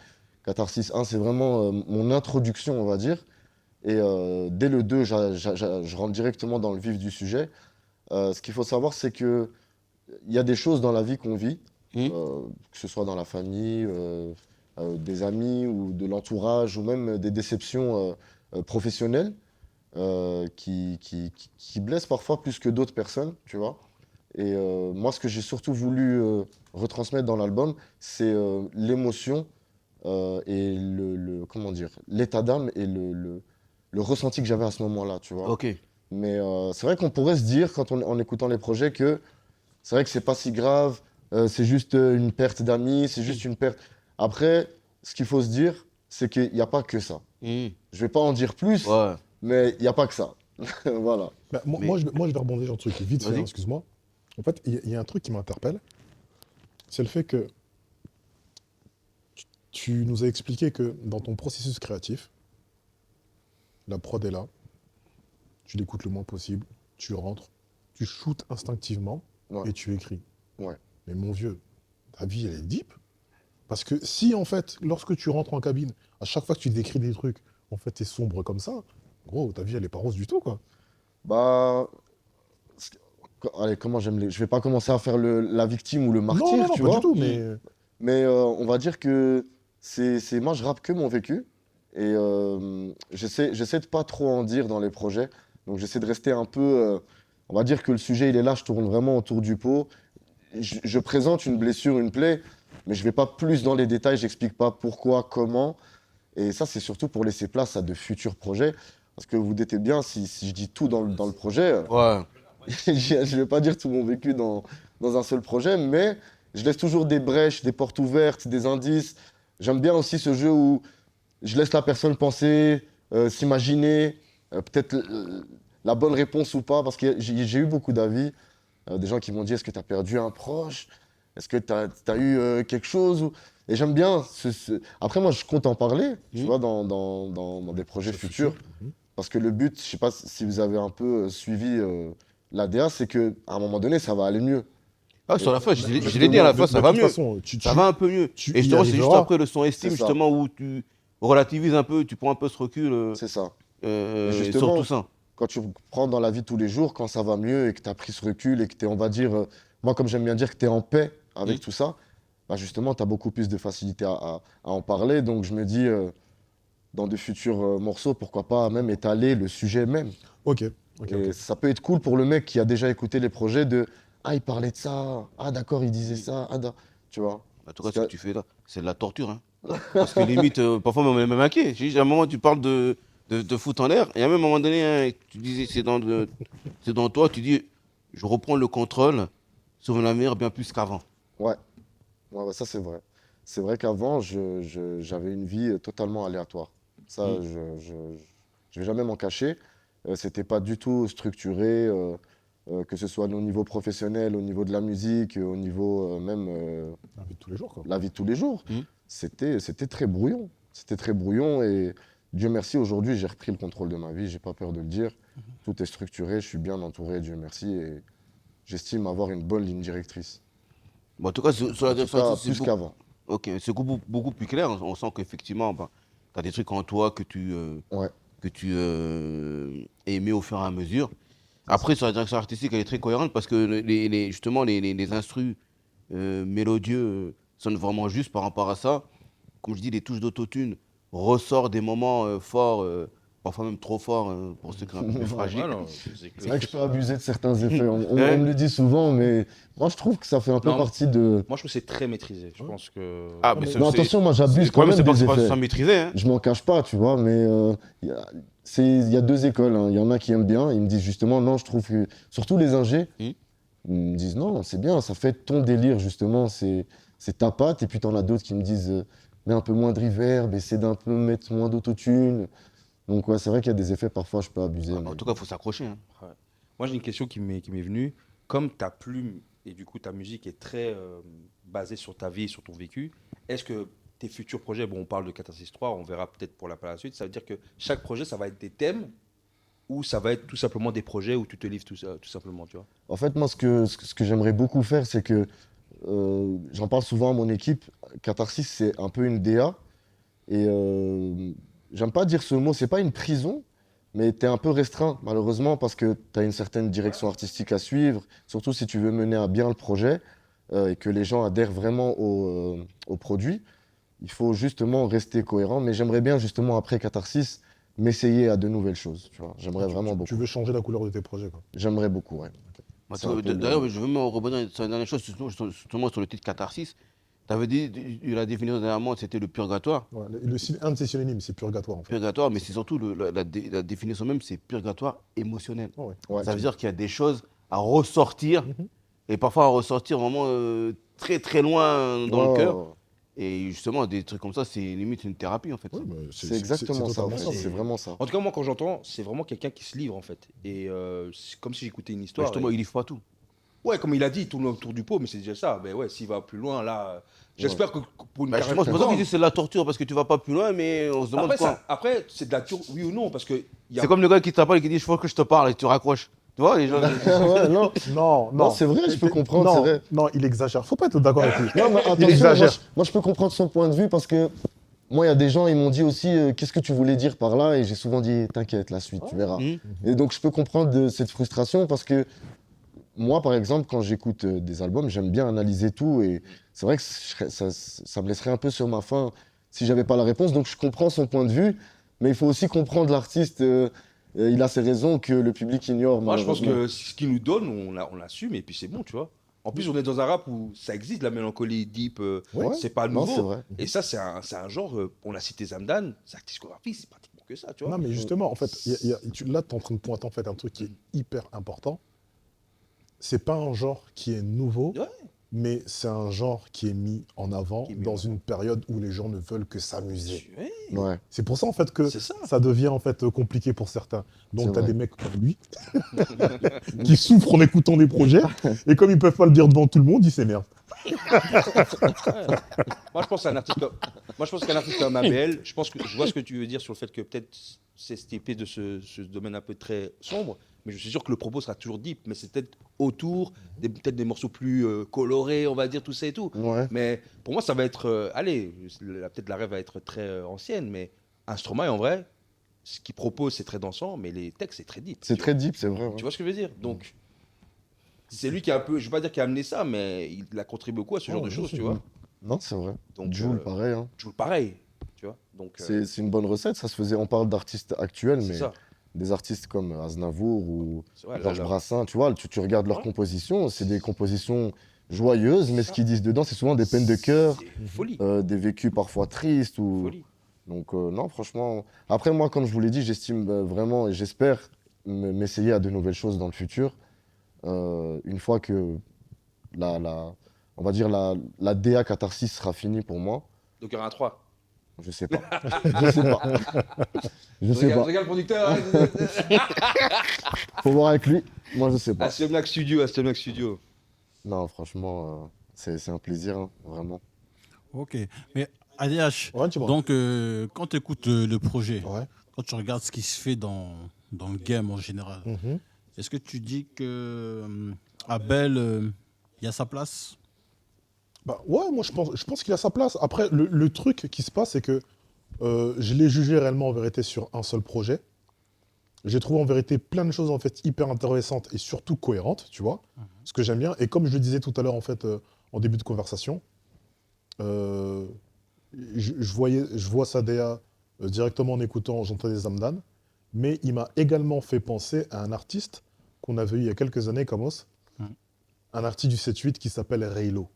Catharsis 1, c'est vraiment mon introduction, on va dire. Et dès le 2, je rentre directement dans le vif du sujet. Ce qu'il faut savoir, c'est qu'il y a des choses dans la vie qu'on vit, que ce soit dans la famille, des amis ou de l'entourage, ou même des déceptions professionnelles qui blessent parfois plus que d'autres personnes, tu vois. Et moi, ce que j'ai surtout voulu retransmettre dans l'album, c'est l'émotion et comment dire, l'état d'âme et le ressenti que j'avais à ce moment-là, tu vois. Ok. Mais c'est vrai qu'on pourrait se dire, en écoutant les projets, que c'est vrai que c'est pas si grave, c'est juste une perte d'amis, c'est juste une perte. Après, ce qu'il faut se dire, c'est qu'il n'y a pas que ça. Je vais pas en dire plus, Ouais. mais il n'y a pas que ça. Voilà. Bah, Mais- moi, je vais rebondir sur un truc vite fait, Vas-y. excuse-moi. En fait, il y a un truc qui m'interpelle, c'est le fait que tu nous as expliqué que dans ton processus créatif, la prod est là, tu l'écoutes le moins possible, tu rentres, tu shootes instinctivement Ouais. et tu écris. Ouais. Mais mon vieux, ta vie, elle est deep. Parce que si, en fait, lorsque tu rentres en cabine, à chaque fois que tu décris des trucs, en fait, t'es sombre comme ça, gros, ta vie, elle est pas rose du tout, quoi. Bah, allez, comment j'aime les. Je vais pas commencer à faire la victime ou le martyr, non, tu pas vois. du tout, mais... Mais on va dire que moi, je rappe que mon vécu. Et j'essaie de pas trop en dire dans les projets. Donc j'essaie de rester un peu. On va dire que le sujet, il est là, je tourne vraiment autour du pot. Je présente une blessure, une plaie, mais je vais pas plus dans les détails, j'explique pas pourquoi, comment. Et ça, c'est surtout pour laisser place à de futurs projets. Parce que vous doutez bien, si je dis tout dans le projet, Ouais. je vais pas dire tout mon vécu dans un seul projet, mais je laisse toujours des brèches, des portes ouvertes, des indices. J'aime bien aussi ce jeu où je laisse la personne penser, s'imaginer, peut-être la bonne réponse ou pas, parce que j'ai eu beaucoup d'avis, des gens qui m'ont dit est-ce que tu as perdu un proche? Est-ce que tu as eu quelque chose? Et j'aime bien. Après, moi, je compte en parler, tu vois, dans des projets futurs. Parce que le but, je sais pas si vous avez un peu suivi l'ADA, c'est qu'à un moment donné, ça va aller mieux. Ah, sur la fin, je De- l'ai dit à la de- fin, de ça va toute mieux. façon, Ça va un peu mieux. tu Et y justement, c'est juste arriveras. après le son estime, C'est ça. justement, où tu relativises un peu, tu prends un peu ce recul C'est ça. sur justement, tout ça. Quand tu prends dans la vie de tous les jours, quand ça va mieux et que tu as pris ce recul et que tu es, on va dire, moi, comme j'aime bien dire, que tu es en paix avec tout ça, bah justement, tu as beaucoup plus de facilité à en parler. Donc, je me dis, dans de futurs morceaux, pourquoi pas même étaler le sujet même. Ok, Et ça peut être cool pour le mec qui a déjà écouté les projets de ah, il parlait de ça, ah, d'accord, il disait ça, ah, tu vois. En tout cas, Parce ce que que- tu fais là, c'est de la torture. Hein. Parce que limite, parfois, même inquiet. J'ai dit, à un moment, tu parles de foot en l'air, et à un moment donné, hein, tu disais, c'est dans toi, tu dis, je reprends le contrôle sur mon avenir bien plus qu'avant. Ouais, ouais, ça c'est vrai. C'est vrai qu'avant, j'avais une vie totalement aléatoire. Ça, je vais jamais m'en cacher. C'était pas du tout structuré, que ce soit au niveau professionnel, au niveau de la musique, au niveau même la vie de tous les jours, quoi. la vie de tous les jours. Mhm. C'était très brouillon. C'était très brouillon et Dieu merci, aujourd'hui, j'ai repris le contrôle de ma vie, j'ai pas peur de le dire. Tout est structuré, je suis bien entouré, Dieu merci, et j'estime avoir une bonne ligne directrice. Bon, en tout cas, sur la En tout cas, c'est plus beaucoup, qu'avant. ok, c'est beaucoup plus clair. On sent qu'effectivement, bah, tu as des trucs en toi Ouais. que tu aimais au fur et à mesure. Après, sur la direction artistique, elle est très cohérente parce que justement, les instrus mélodieux sonnent vraiment juste par rapport à ça. Comme je dis, les touches d'autotune ressortent des moments forts, parfois même trop forts pour ceux qui sont un peu plus fragiles. Voilà, C'est vrai que je peux abuser de certains effets. On me le dit souvent, mais moi, je trouve que ça fait un peu Non. partie de. Moi, je trouve que c'est très maîtrisé. Je pense que. Ah, mais Non, attention, moi, j'abuse le quand problème, même c'est des pas effets. sans maîtriser. Hein. Je m'en cache pas, tu vois, mais il y a deux écoles. Hein. Il y en a qui aiment bien, ils me disent justement, non, je trouve que. Surtout les ingés, ils me disent, non, c'est bien, ça fait ton délire, justement, c'est ta patte. Et puis, t'en as d'autres qui me disent, mets un peu moins de reverb, essaie d'un peu mettre moins d'autotune. Donc ouais, c'est vrai qu'il y a des effets, parfois je peux abuser. En mais- tout cas, il faut s'accrocher. Hein. Ouais. Moi, j'ai une question qui m'est venue. Comme ta plume et du coup ta musique est très basée sur ta vie et sur ton vécu, est-ce que tes futurs projets, bon, on parle de Catharsis 3, on verra peut-être pour la suite, ça veut dire que chaque projet, ça va être des thèmes ou ça va être tout simplement des projets où tu te livres tout simplement, tu vois? En fait, moi, ce que j'aimerais beaucoup faire, c'est que, j'en parle souvent à mon équipe, Catharsis, c'est un peu une DA. Et j'aime pas dire ce mot, c'est pas une prison, mais tu es un peu restreint, malheureusement, parce que tu as une certaine direction artistique à suivre, surtout si tu veux mener à bien le projet et que les gens adhèrent vraiment au produit. Il faut justement rester cohérent, mais j'aimerais bien, justement, après Catharsis, m'essayer à de nouvelles choses. Tu vois. J'aimerais vraiment beaucoup. Tu veux changer la couleur de tes projets, quoi. J'aimerais beaucoup, ouais. Bah, C'est un peu D'ailleurs, le- je veux me rebondir sur la dernière chose, justement sur le titre Catharsis. Tu avais dit, la définition dernièrement, c'était le purgatoire. Ouais, un de ces synonymes, c'est purgatoire, en fait. Purgatoire, mais c'est surtout la définition même, c'est purgatoire émotionnel. Oh, ouais. Ouais, Ça veut dire qu'il y a des choses à ressortir, Mhm. et parfois à ressortir vraiment très très loin dans le ouais, cœur. ouais. Et justement, des trucs comme ça, c'est limite une thérapie en fait. Ouais, mais C'est exactement ça, en totalement fait. ça. C'est vraiment ça. En tout cas, moi, quand j'entends, c'est vraiment quelqu'un qui se livre en fait. Et c'est comme si j'écoutais une Bah, histoire. justement, il livre pas tout. Ouais, comme il a dit, il tourne autour du pot, mais c'est déjà ça. Ben ouais, s'il va plus loin, là, j'espère que pour une Bah, carrière justement, c'est pour ça qu'il dit que c'est de la torture, parce que tu vas pas plus loin, mais on se demande après, quoi. après, c'est de la tour, oui ou non, parce que il y a... C'est comme le gars qui t'appelle et qui dit je faut que je te parle et tu raccroches. Tu vois, les gens. Ouais, non, Non, non, c'est vrai, je peux comprendre, Non, c'est vrai. non, il exagère. Faut pas être d'accord avec lui. Non, mais attention, exagère. moi, je peux comprendre son point de vue parce que moi, il y a des gens, ils m'ont dit aussi qu'est-ce que tu voulais dire par là et j'ai souvent dit t'inquiète, la suite, tu verras. Mhm. Et donc, je peux comprendre de cette frustration parce que moi, par exemple, quand j'écoute des albums, j'aime bien analyser tout et c'est vrai que ça me laisserait un peu sur ma faim si j'avais pas la réponse. Donc, je comprends son point de vue, mais il faut aussi comprendre l'artiste. Il a ses raisons que le public ignore. Moi, je pense malheureusement. que ce qu'il nous donne, on l'assume et puis c'est bon, tu vois. En plus, on est dans un rap où ça existe, la mélancolie deep, Ouais. c'est pas Non, nouveau. c'est vrai. Et ça, c'est un genre, on a cité Zamdan, sa discographie, c'est pratiquement que ça, tu vois. Non, mais justement, en fait, là, tu es en train de pointer en fait, un truc qui est hyper important. C'est pas un genre qui est nouveau, Ouais. mais c'est un genre qui est mis en avant Qui est mis dans en une période où les gens ne veulent que s'amuser. Ouais, Ouais. C'est pour ça en fait que c'est ça. ça devient en fait compliqué pour certains. Donc C'est tu as vrai. des mecs comme lui qui souffrent en écoutant des projets et comme ils peuvent pas le dire devant tout le monde, ils s'énervent. Moi, je pense qu'un artiste comme ABL, je vois ce que tu veux dire sur le fait que peut-être c'est cette épée de ce domaine un peu très sombre, mais je suis sûr que le propos sera toujours deep, mais c'est peut-être autour, peut-être des morceaux plus colorés, on va dire, tout ça et tout. Ouais. Mais pour moi, ça va être, allez, peut-être la rêve va être très ancienne, mais Stromae, en vrai, ce qu'il propose, c'est très dansant, mais les textes, c'est très deep. C'est tu très vois. deep, c'est vrai. Ouais. Tu vois ce que je veux dire? Donc, c'est lui qui a un peu, je vais pas dire qu'il a amené ça, mais il a contribué beaucoup à ce genre Oh, de bien choses, sûr. tu vois. Non, c'est vrai. Donc, Jul, pareil. Hein. toujours pareil, tu vois. Donc, C'est une bonne recette. Ça se faisait. On parle d'artistes actuels, c'est mais ça. des artistes comme Aznavour ou C'est vrai, là, Georges là. Brassens, tu vois, tu regardes leurs Ouais. compositions, c'est des compositions joyeuses, mais ce ça. qu'ils disent dedans, c'est souvent des peines de cœur, C'est folie. des vécus parfois tristes. Ou... Folie. Donc, non, franchement. Après, moi, comme je vous l'ai dit, j'estime vraiment et j'espère m'essayer à de nouvelles choses dans le futur. Une fois que on va dire la DA Catharsis sera finie pour moi, Donc, il y aura un 3. je sais pas. Je sais pas. Je sais pas. Regarde le producteur. Hein. Faut voir avec lui. Moi, je sais pas. Astomnac Studio. Non, franchement, c'est un plaisir, hein, vraiment. Ok. Mais ADH, Ouais, tu vois. donc quand tu écoutes le projet, Ouais. quand tu regardes ce qui se fait dans le game en général, Mhm. est-ce que tu dis que Abel, il y a sa place? Bah, ouais, moi je pense qu'il a sa place. Après, le truc qui se passe, c'est que je l'ai jugé réellement en vérité sur un seul projet. J'ai trouvé en vérité plein de choses en fait hyper intéressantes et surtout cohérentes, tu vois, ce que j'aime bien. Et comme je le disais tout à l'heure en fait en début de conversation, je vois sa DA directement en écoutant J'entends des Zamdan, mais il m'a également fait penser à un artiste qu'on avait eu il y a quelques années, Kamos, un artiste du 7-8 qui s'appelle Raylo.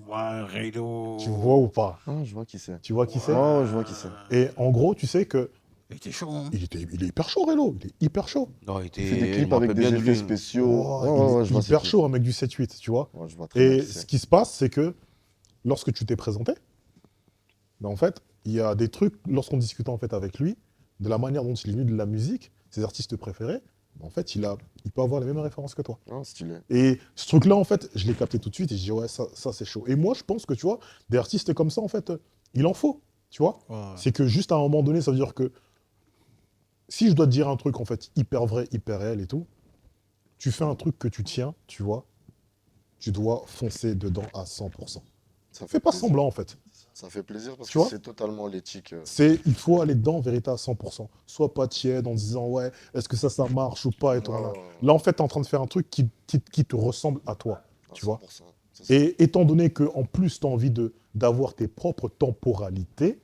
Ouais, Raylo. Tu vois ou pas? Ah, je vois qui c'est. Tu vois qui c'est? Oh, je vois qui c'est. Et en gros, tu sais que Il était chaud. Hein. il est hyper chaud, Raylo. Il est hyper chaud. Non, Il fait des clips je me avec rappelle des bien de effets lui. spéciaux. Oh, Ouais, il ouais, est ouais, je vois c'est hyper qui. chaud, un mec du 7-8, tu vois. Ouais, je vois très bien Et qui ce c'est. qui se passe, c'est que lorsque tu t'es présenté, Mais en fait, il y a des trucs, lorsqu'on discutait en fait avec lui, de la manière dont il est venu de la musique, ses artistes préférés, en fait, il peut avoir les mêmes références que toi. Non, stylé. Et ce truc-là, en fait, je l'ai capté tout de suite et je dis, ouais, ça c'est chaud. Et moi, je pense que, tu vois, des artistes comme ça, en fait, il en faut, tu vois. Ouais. C'est que juste à un moment donné, ça veut dire que si je dois te dire un truc, en fait, hyper vrai, hyper réel et tout, tu fais un truc que tu tiens, tu vois, tu dois foncer dedans à 100%. Ça Fais pas plaisir. semblant, en fait. Ça fait plaisir parce Tu que vois c'est totalement l'éthique. Il faut aller dedans en vérité à 100%. Sois pas tiède en disant ouais, est-ce que ça marche ou pas et tout. Non, Là. Là, en fait, tu es en train de faire un truc qui te ressemble à toi. à Tu vois 100%. Ça, c'est- Et étant donné que en plus, tu as envie d'avoir tes propres temporalités,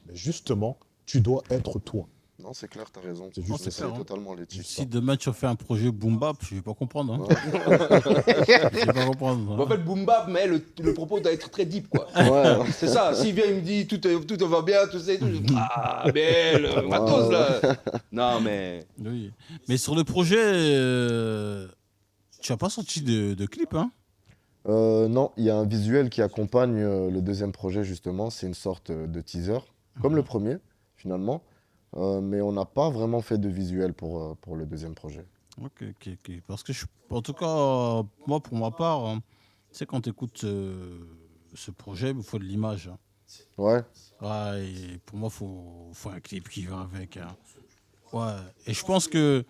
mais justement, tu dois être toi. Non, c'est clair, t'as raison. C'est juste Mais ça, hein. totalement l'éthique. Si demain tu fais un projet boom bap, je vais pas comprendre. Hein. Ouais. Je vais pas comprendre. hein. En fait, boom bap, mais le propos doit être très deep, quoi. Ouais. C'est ça. S'il vient, il me dit tout va bien, tout ça et tout. Je dis, ah, belle, matos là. Non, mais. Oui. Mais sur le projet, tu n'as pas sorti de clip, hein? Non, il y a un visuel qui accompagne le deuxième projet, justement. C'est une sorte de teaser, comme le premier, finalement. Mais on n'a pas vraiment fait de visuel pour le deuxième projet. Ok. Parce que, en tout cas, moi, pour ma part, hein, tu sais, quand tu écoutes ce projet, il faut de l'image. Hein. Ouais, Ouais, et pour moi, faut un clip qui va avec. Hein. Ouais. Et je pense que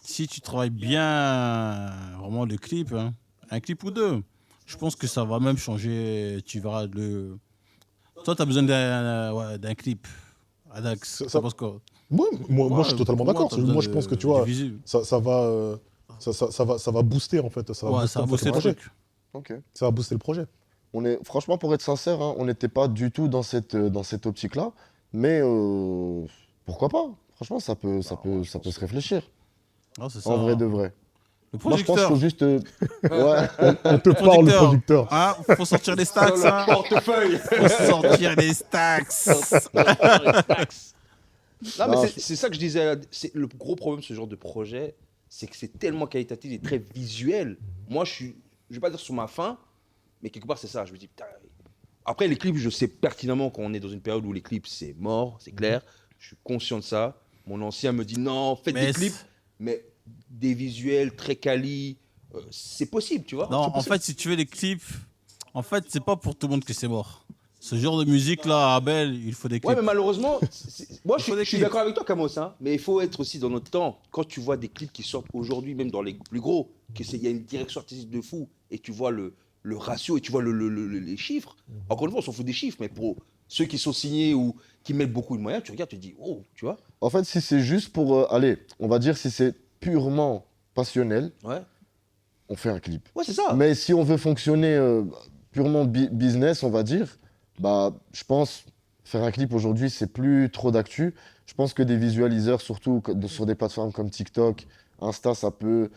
si tu travailles bien vraiment le clip, hein, un clip ou deux, je pense que ça va même changer. Tu verras le. Toi, tu as besoin d'un clip. Adax, Ça- ça pense quoi? Moi, je suis totalement Pour moi, d'accord. t'as besoin Moi, je pense que de- tu du vois, visuel. ça va booster en fait. Ça va Ouais, booster, ça a en fait, boosté le le projet. truc. ok. Ça va booster le projet. Franchement, pour être sincère, hein, on n'était pas du tout dans cette optique-là. Mais pourquoi pas? Franchement, ça peut se réfléchir. Ah, c'est ça. En vrai hein. de vrai. Le Moi, je pense qu'il producteur. faut juste. Ouais. On te parle, le producteur. Hein, faut sortir les stacks. Sur Hein. le portefeuille. Faut sortir les stacks. Non, mais Non, c'est ça que je disais. Le gros problème de ce genre de projet, c'est que c'est tellement qualitatif et très visuel. Moi, je vais pas dire sur ma faim, mais quelque part, c'est ça. Je me dis, putain. Après, les clips, je sais pertinemment qu'on est dans une période où les clips, c'est mort, c'est clair. Je suis conscient de ça. Mon ancien me dit, non, faites Mais des clips, mais des visuels très quali. C'est possible, tu vois. Non, C'est en possible. fait, si tu veux les clips, en fait, c'est pas pour tout le monde que c'est mort. Ce genre de musique là, Abel, il faut des clips. Ouais, mais malheureusement, moi Il faut des je suis clips. d'accord avec toi, Camos, hein, mais il faut être aussi dans notre temps. Quand tu vois des clips qui sortent aujourd'hui, même dans les plus gros, il y a une direction artistique de fou, et tu vois le ratio, et tu vois les chiffres. Encore une fois, on s'en fout des chiffres, mais pour ceux qui sont signés ou qui mettent beaucoup de moyens, tu regardes, tu te dis, oh, tu vois. En fait, si c'est juste pour. Allez, on va dire si c'est purement passionnel, Ouais, on fait un clip. ouais c'est ça. Mais si on veut fonctionner purement business, on va dire, bah, je pense faire un clip aujourd'hui, c'est plus trop d'actu. Je pense que des visualiseurs, surtout sur des plateformes comme TikTok, Insta, ça peut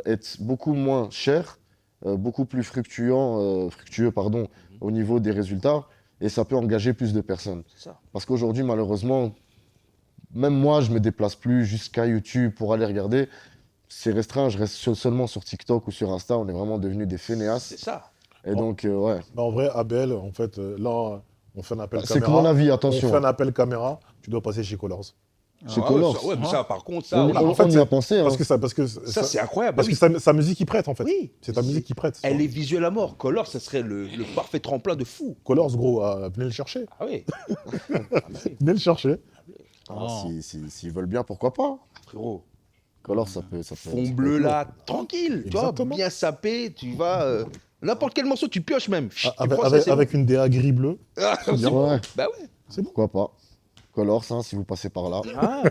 être beaucoup moins cher, beaucoup plus fructueux, pardon, au niveau des résultats, et ça peut engager plus de personnes. C'est ça. Parce qu'aujourd'hui, malheureusement, même moi, je me déplace plus jusqu'à YouTube pour aller regarder. C'est restreint, je reste seulement sur TikTok ou sur Insta. On est vraiment devenus des fainéants. C'est ça. Et donc, ouais. Mais en vrai, Abel, en fait, là, on fait un appel C'est caméra. que mon avis, On attention. fait un appel caméra, tu dois passer chez Colors. Chez Ah, Colors. ouais, mais ça, par contre, ça, On, ouais. on- en fait, on y c'est- a pensé. Hein. Parce que ça c'est incroyable. parce Bah que oui. sa musique qui prête, en fait. Oui. C'est ta musique qui prête. Elle est visuelle à mort. Color, ça serait le parfait tremplin de fou. Colors, gros, venez le chercher. Ah oui. Venez le chercher. Ah, Oh. s'ils veulent bien, pourquoi pas. Frérot. Colors, ça peut. Ça peut Fond ça peut bleu être là, tranquille, tu vois, Exactement. bien sapé, tu vas. N'importe quel morceau, tu pioches même. Chut, tu Avec, prends ça, avec, c'est avec une DA gris bleu. bon. Ah, lourd. c'est bon. Ouais, Bah ouais. pourquoi pas. Colors, hein, si vous passez par là. Ah,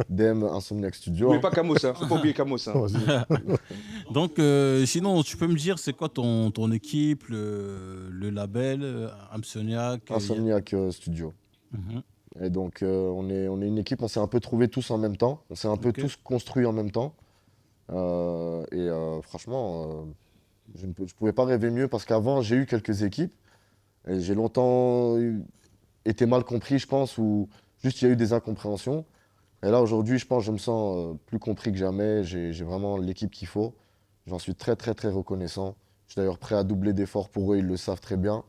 DM Insomniac Studio. n'oublie hein. pas Camos, hein. Faut pas oublier Camos. Hein. Vas-y. Donc, sinon, tu peux me dire, c'est quoi ton équipe, le label, Amsoniac Insomniac Studio. Mhm. Et donc, on est une équipe, on s'est un peu trouvés tous en même temps. On s'est un peu Ok. tous construits en même temps. Franchement, je ne pouvais pas rêver mieux parce qu'avant, j'ai eu quelques équipes et j'ai longtemps été mal compris, je pense, ou juste il y a eu des incompréhensions. Et là, aujourd'hui, je pense que je me sens plus compris que jamais. J'ai vraiment l'équipe qu'il faut. J'en suis très, très, très reconnaissant. Je suis d'ailleurs prêt à doubler d'efforts pour eux, ils le savent très bien.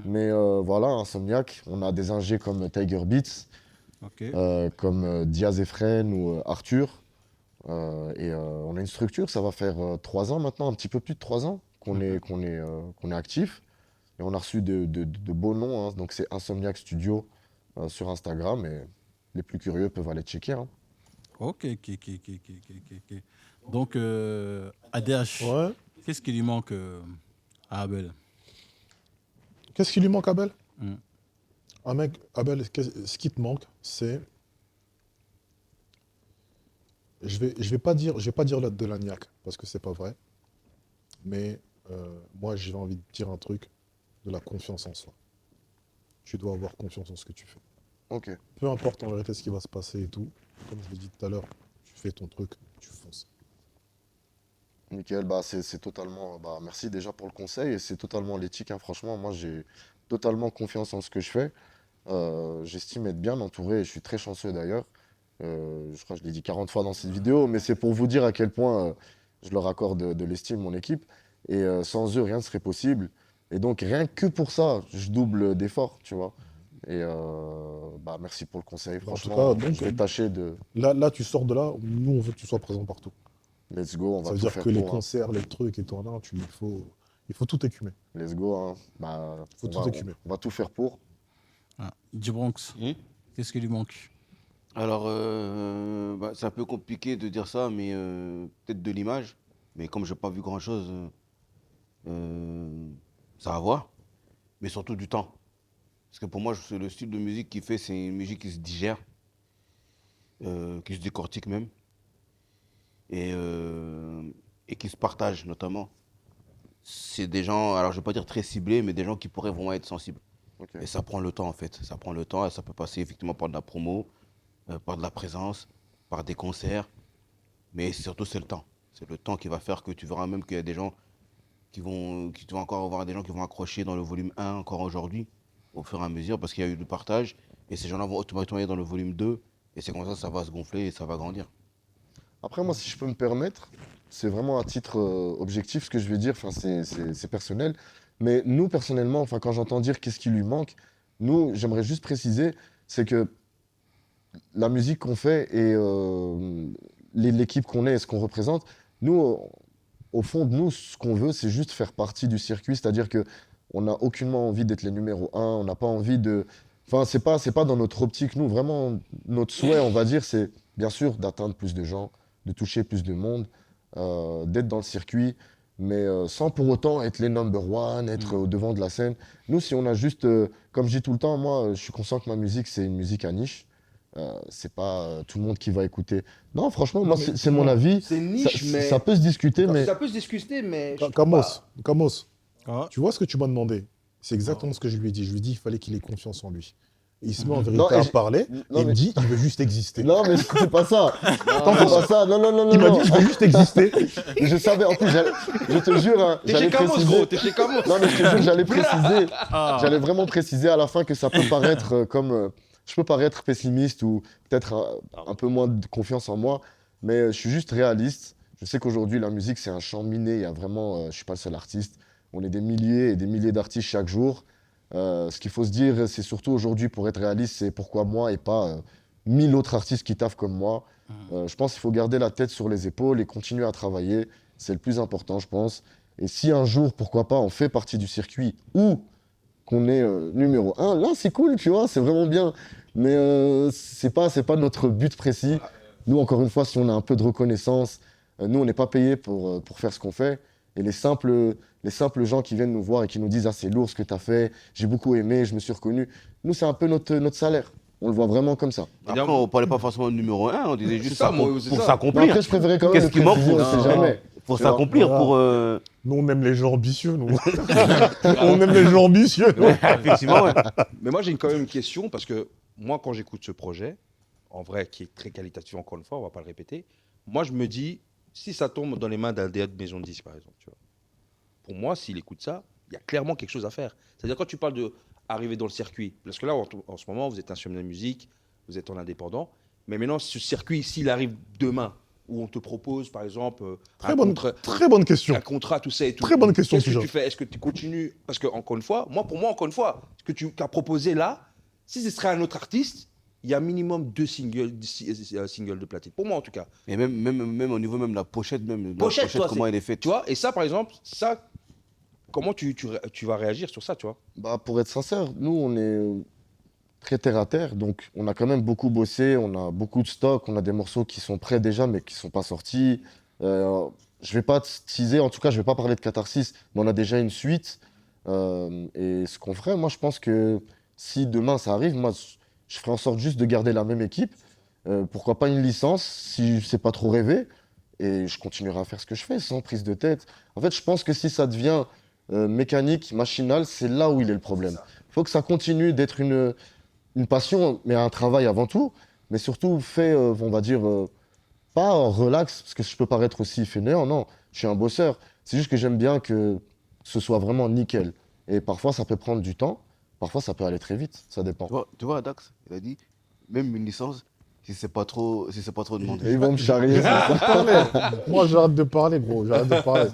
Mais voilà, Insomniac, on a des ingés comme Tiger Beats, Ok. comme Diaz Efren ou Arthur. On a une structure, ça va faire 3 ans maintenant, un petit peu plus de 3 ans qu'on est actif. Et on a reçu de beaux noms, hein. Donc c'est Insomniac Studio sur Instagram. Et les plus curieux peuvent aller checker, hein. Ok, ok, ok, ok, ok, ok, ok. Donc, ADH, Ouais. qu'est-ce qui lui manque à Abel? Qu'est-ce qui lui manque, Abel? Mm. Ah, mec, Abel, ce qui te manque, c'est. Je vais pas dire de la niaque, parce que c'est pas vrai. Mais moi, j'ai envie de dire un truc, de la confiance en soi. Tu dois avoir confiance en ce que tu fais. Ok. Peu importe en vérité ce qui va se passer et tout. Comme je l'ai dit tout à l'heure, tu fais ton truc, tu fonces. Nickel, bah c'est totalement. Bah, merci déjà pour le conseil et c'est totalement l'éthique, hein. Franchement, moi j'ai totalement confiance en ce que je fais. J'estime être bien entouré et je suis très chanceux d'ailleurs. Je crois que je l'ai dit 40 fois dans cette vidéo, mais c'est pour vous dire à quel point je leur accorde de l'estime, mon équipe. Et sans eux, rien ne serait possible. Et donc, rien que pour ça, je double d'efforts, tu vois. Et bah, merci pour le conseil. Bah, en tout Franchement, cas, donc, je vais tâcher de. là, tu sors de là, nous, on veut que tu sois présent partout. Let's go, on Ça va veut tout dire faire que les pour, hein. concerts, les trucs et tout, là, il faut tout écumer. Let's go, hein. Bah, Faut tout écumer. on va tout faire pour. Ah, Djibronx, qu'est-ce qui lui manque? Alors, bah, c'est un peu compliqué de dire ça, mais peut-être de l'image. Mais comme j'ai pas vu grand-chose, ça va voir. Mais surtout du temps. Parce que pour moi, c'est le style de musique qu'il fait, c'est une musique qui se digère, qui se décortique même, et, euh, et qui se partage notamment. C'est des gens, alors je vais pas dire très ciblés, mais des gens qui pourraient vraiment être sensibles. Ok. Et ça prend le temps en fait. Ça prend le temps et ça peut passer effectivement par de la promo, par de la présence, par des concerts. Mais surtout, c'est le temps. C'est le temps qui va faire que tu verras même qu'il y a des gens tu vas encore avoir des gens qui vont accrocher dans le volume 1 encore aujourd'hui, au fur et à mesure, parce qu'il y a eu du partage. Et ces gens-là vont automatiquement aller dans le volume 2. Et c'est comme ça va se gonfler et ça va grandir. Après, moi, si je peux me permettre, c'est vraiment à titre objectif ce que je vais dire, enfin, c'est personnel. Mais nous, personnellement, enfin, quand j'entends dire qu'est-ce qui lui manque, nous, j'aimerais juste préciser, c'est que la musique qu'on fait et l'équipe qu'on est et ce qu'on représente, nous, au fond de nous, ce qu'on veut, c'est juste faire partie du circuit. C'est-à-dire que on n'a aucunement envie d'être les numéros un, on n'a pas envie de. Enfin, c'est pas dans notre optique. Nous, vraiment, notre souhait, on va dire, c'est bien sûr d'atteindre plus de gens, de toucher plus de monde, d'être dans le circuit, mais sans pour autant être les number one, être au devant de la scène. Nous, si on a juste, comme je dis tout le temps, moi, je suis conscient que ma musique, c'est une musique à niche. C'est pas tout le monde qui va écouter. Non, franchement, moi, mais c'est mon avis. C'est niche, mais. Ça peut se discuter, mais Ça peut se discuter, mais. je trouve Kamos, pas- Kamos, Ah, tu vois ce que tu m'as demandé? C'est exactement ce que je lui ai dit. Je lui ai dit qu'il fallait qu'il ait confiance en lui. Et il se met en vérité Non, à parler, non, et il me mais- dit il veut juste exister. non, mais c'est pas ça. Tant c'est pas ça. Non, non, non, non. Il m'a non. dit je veux juste exister. Je savais, en plus, je te jure, hein, T'es j'allais chez Camos, préciser. gros, t'es chez Camos. Non, mais je te jure, j'allais préciser. ah. J'allais vraiment préciser à la fin que ça peut paraître comme. Je peux paraître pessimiste ou peut-être un peu moins de confiance en moi, mais je suis juste réaliste. Je sais qu'aujourd'hui, la musique, c'est un champ miné. Il y a vraiment. Je suis pas le seul artiste. On est des milliers et des milliers d'artistes chaque jour. Ce qu'il faut se dire, c'est surtout aujourd'hui, pour être réaliste, c'est pourquoi moi et pas 1000 autres artistes qui taffent comme moi. Je pense qu'il faut garder la tête sur les épaules et continuer à travailler. C'est le plus important, je pense. Et si un jour, pourquoi pas, on fait partie du circuit ou qu'on est numéro un, là, c'est cool, tu vois, c'est vraiment bien. Mais c'est pas notre but précis. Nous, encore une fois, si on a un peu de reconnaissance, nous, on n'est pas payé pour faire ce qu'on fait. Et les simples gens qui viennent nous voir et qui nous disent « Ah, c'est lourd ce que tu as fait, j'ai beaucoup aimé, je me suis reconnu », nous, c'est un peu notre salaire. On le voit vraiment comme ça. Après, on parlait pas forcément de numéro 1, on disait juste ça, ça, moi, pour c'est pour ça. Mais s'accomplir. après, je préférais quand même Qu'est-ce le qui manque préciser, pour- on sait jamais. Pour Tu vois, s'accomplir, voilà. pour. Nous, on aime les gens ambitieux, nous. On aime les gens ambitieux. nous. Effectivement, ouais. Mais moi, j'ai quand même une question, parce que moi, quand j'écoute ce projet, en vrai, qui est très qualitatif, encore une fois, on va pas le répéter, moi, je me dis, si ça tombe dans les mains d'un DA de maison de 10, par exemple, tu vois, pour moi, s'il écoute ça, il y a clairement quelque chose à faire. C'est-à-dire, quand tu parles de arriver dans le circuit, parce que là, en ce moment, vous êtes un chemin de musique, vous êtes en indépendant, mais maintenant, ce circuit, s'il arrive demain, où on te propose, par exemple, Très bonne question. un contrat, tout ça et tout. Très bonne question, Qu'est-ce que Tijan. tu fais? Est-ce que tu continues? Parce que, encore une fois, pour moi, encore une fois, ce que tu as proposé là, si ce serait un autre artiste, il y a minimum 2 singles de platine. Pour moi, en tout cas. Et même au niveau même de la pochette, même de la Pochette, toi, comment elle est faite. Tu vois, et ça, par exemple, ça, comment tu vas réagir sur ça, tu vois? Bah, pour être sincère, nous, on est très terre à terre, donc on a quand même beaucoup bossé, on a beaucoup de stock, on a des morceaux qui sont prêts déjà, mais qui ne sont pas sortis. Je vais pas teaser, en tout cas, je vais pas parler de Catharsis, mais on a déjà une suite. Et ce qu'on ferait, moi, je pense que si demain ça arrive, moi, je ferai en sorte juste de garder la même équipe. Pourquoi pas une licence, si c'est pas trop rêvé, et je continuerai à faire ce que je fais, sans prise de tête. En fait, je pense que si ça devient mécanique, machinal, c'est là où il est le problème. Il faut que ça continue d'être une passion, mais un travail avant tout, mais surtout fait, on va dire, pas en relax, parce que je peux paraître aussi fainéant, non, je suis un bosseur. C'est juste que j'aime bien que ce soit vraiment nickel. Et parfois, ça peut prendre du temps, parfois, ça peut aller très vite, ça dépend. Tu vois, Dax, il a dit, même une licence, si c'est pas trop Et demandé. ils vont me charrier, c'est ça. Moi, j'arrête de parler, gros. J'arrête de parler.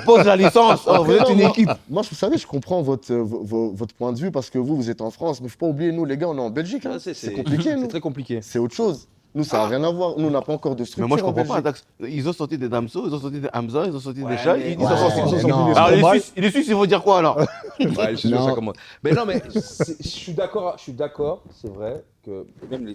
Pose la licence, oh, vous êtes une moi- équipe. Moi, vous savez, je comprends votre point de vue parce que vous êtes en France, mais il ne faut pas oublier, nous, les gars, on est en Belgique. Hein. C'est compliqué, nous. C'est très compliqué. C'est autre chose. Nous, ça n'a rien à voir. Nous, on n'a pas encore de structure. Mais moi, je en comprends pas, Belgique. Dax. Ils ont sorti des Damso, ils ont sorti des Hamza, ils ont sorti Ouais, des Chats. mais- Ils Ouais, ont sorti. Ils ont sorti des Alors, Stromae. les Suisses, ils vont dire quoi alors? Ouais, je suis sûr, Non. ça commence. Mais non, mais je suis d'accord, c'est vrai que même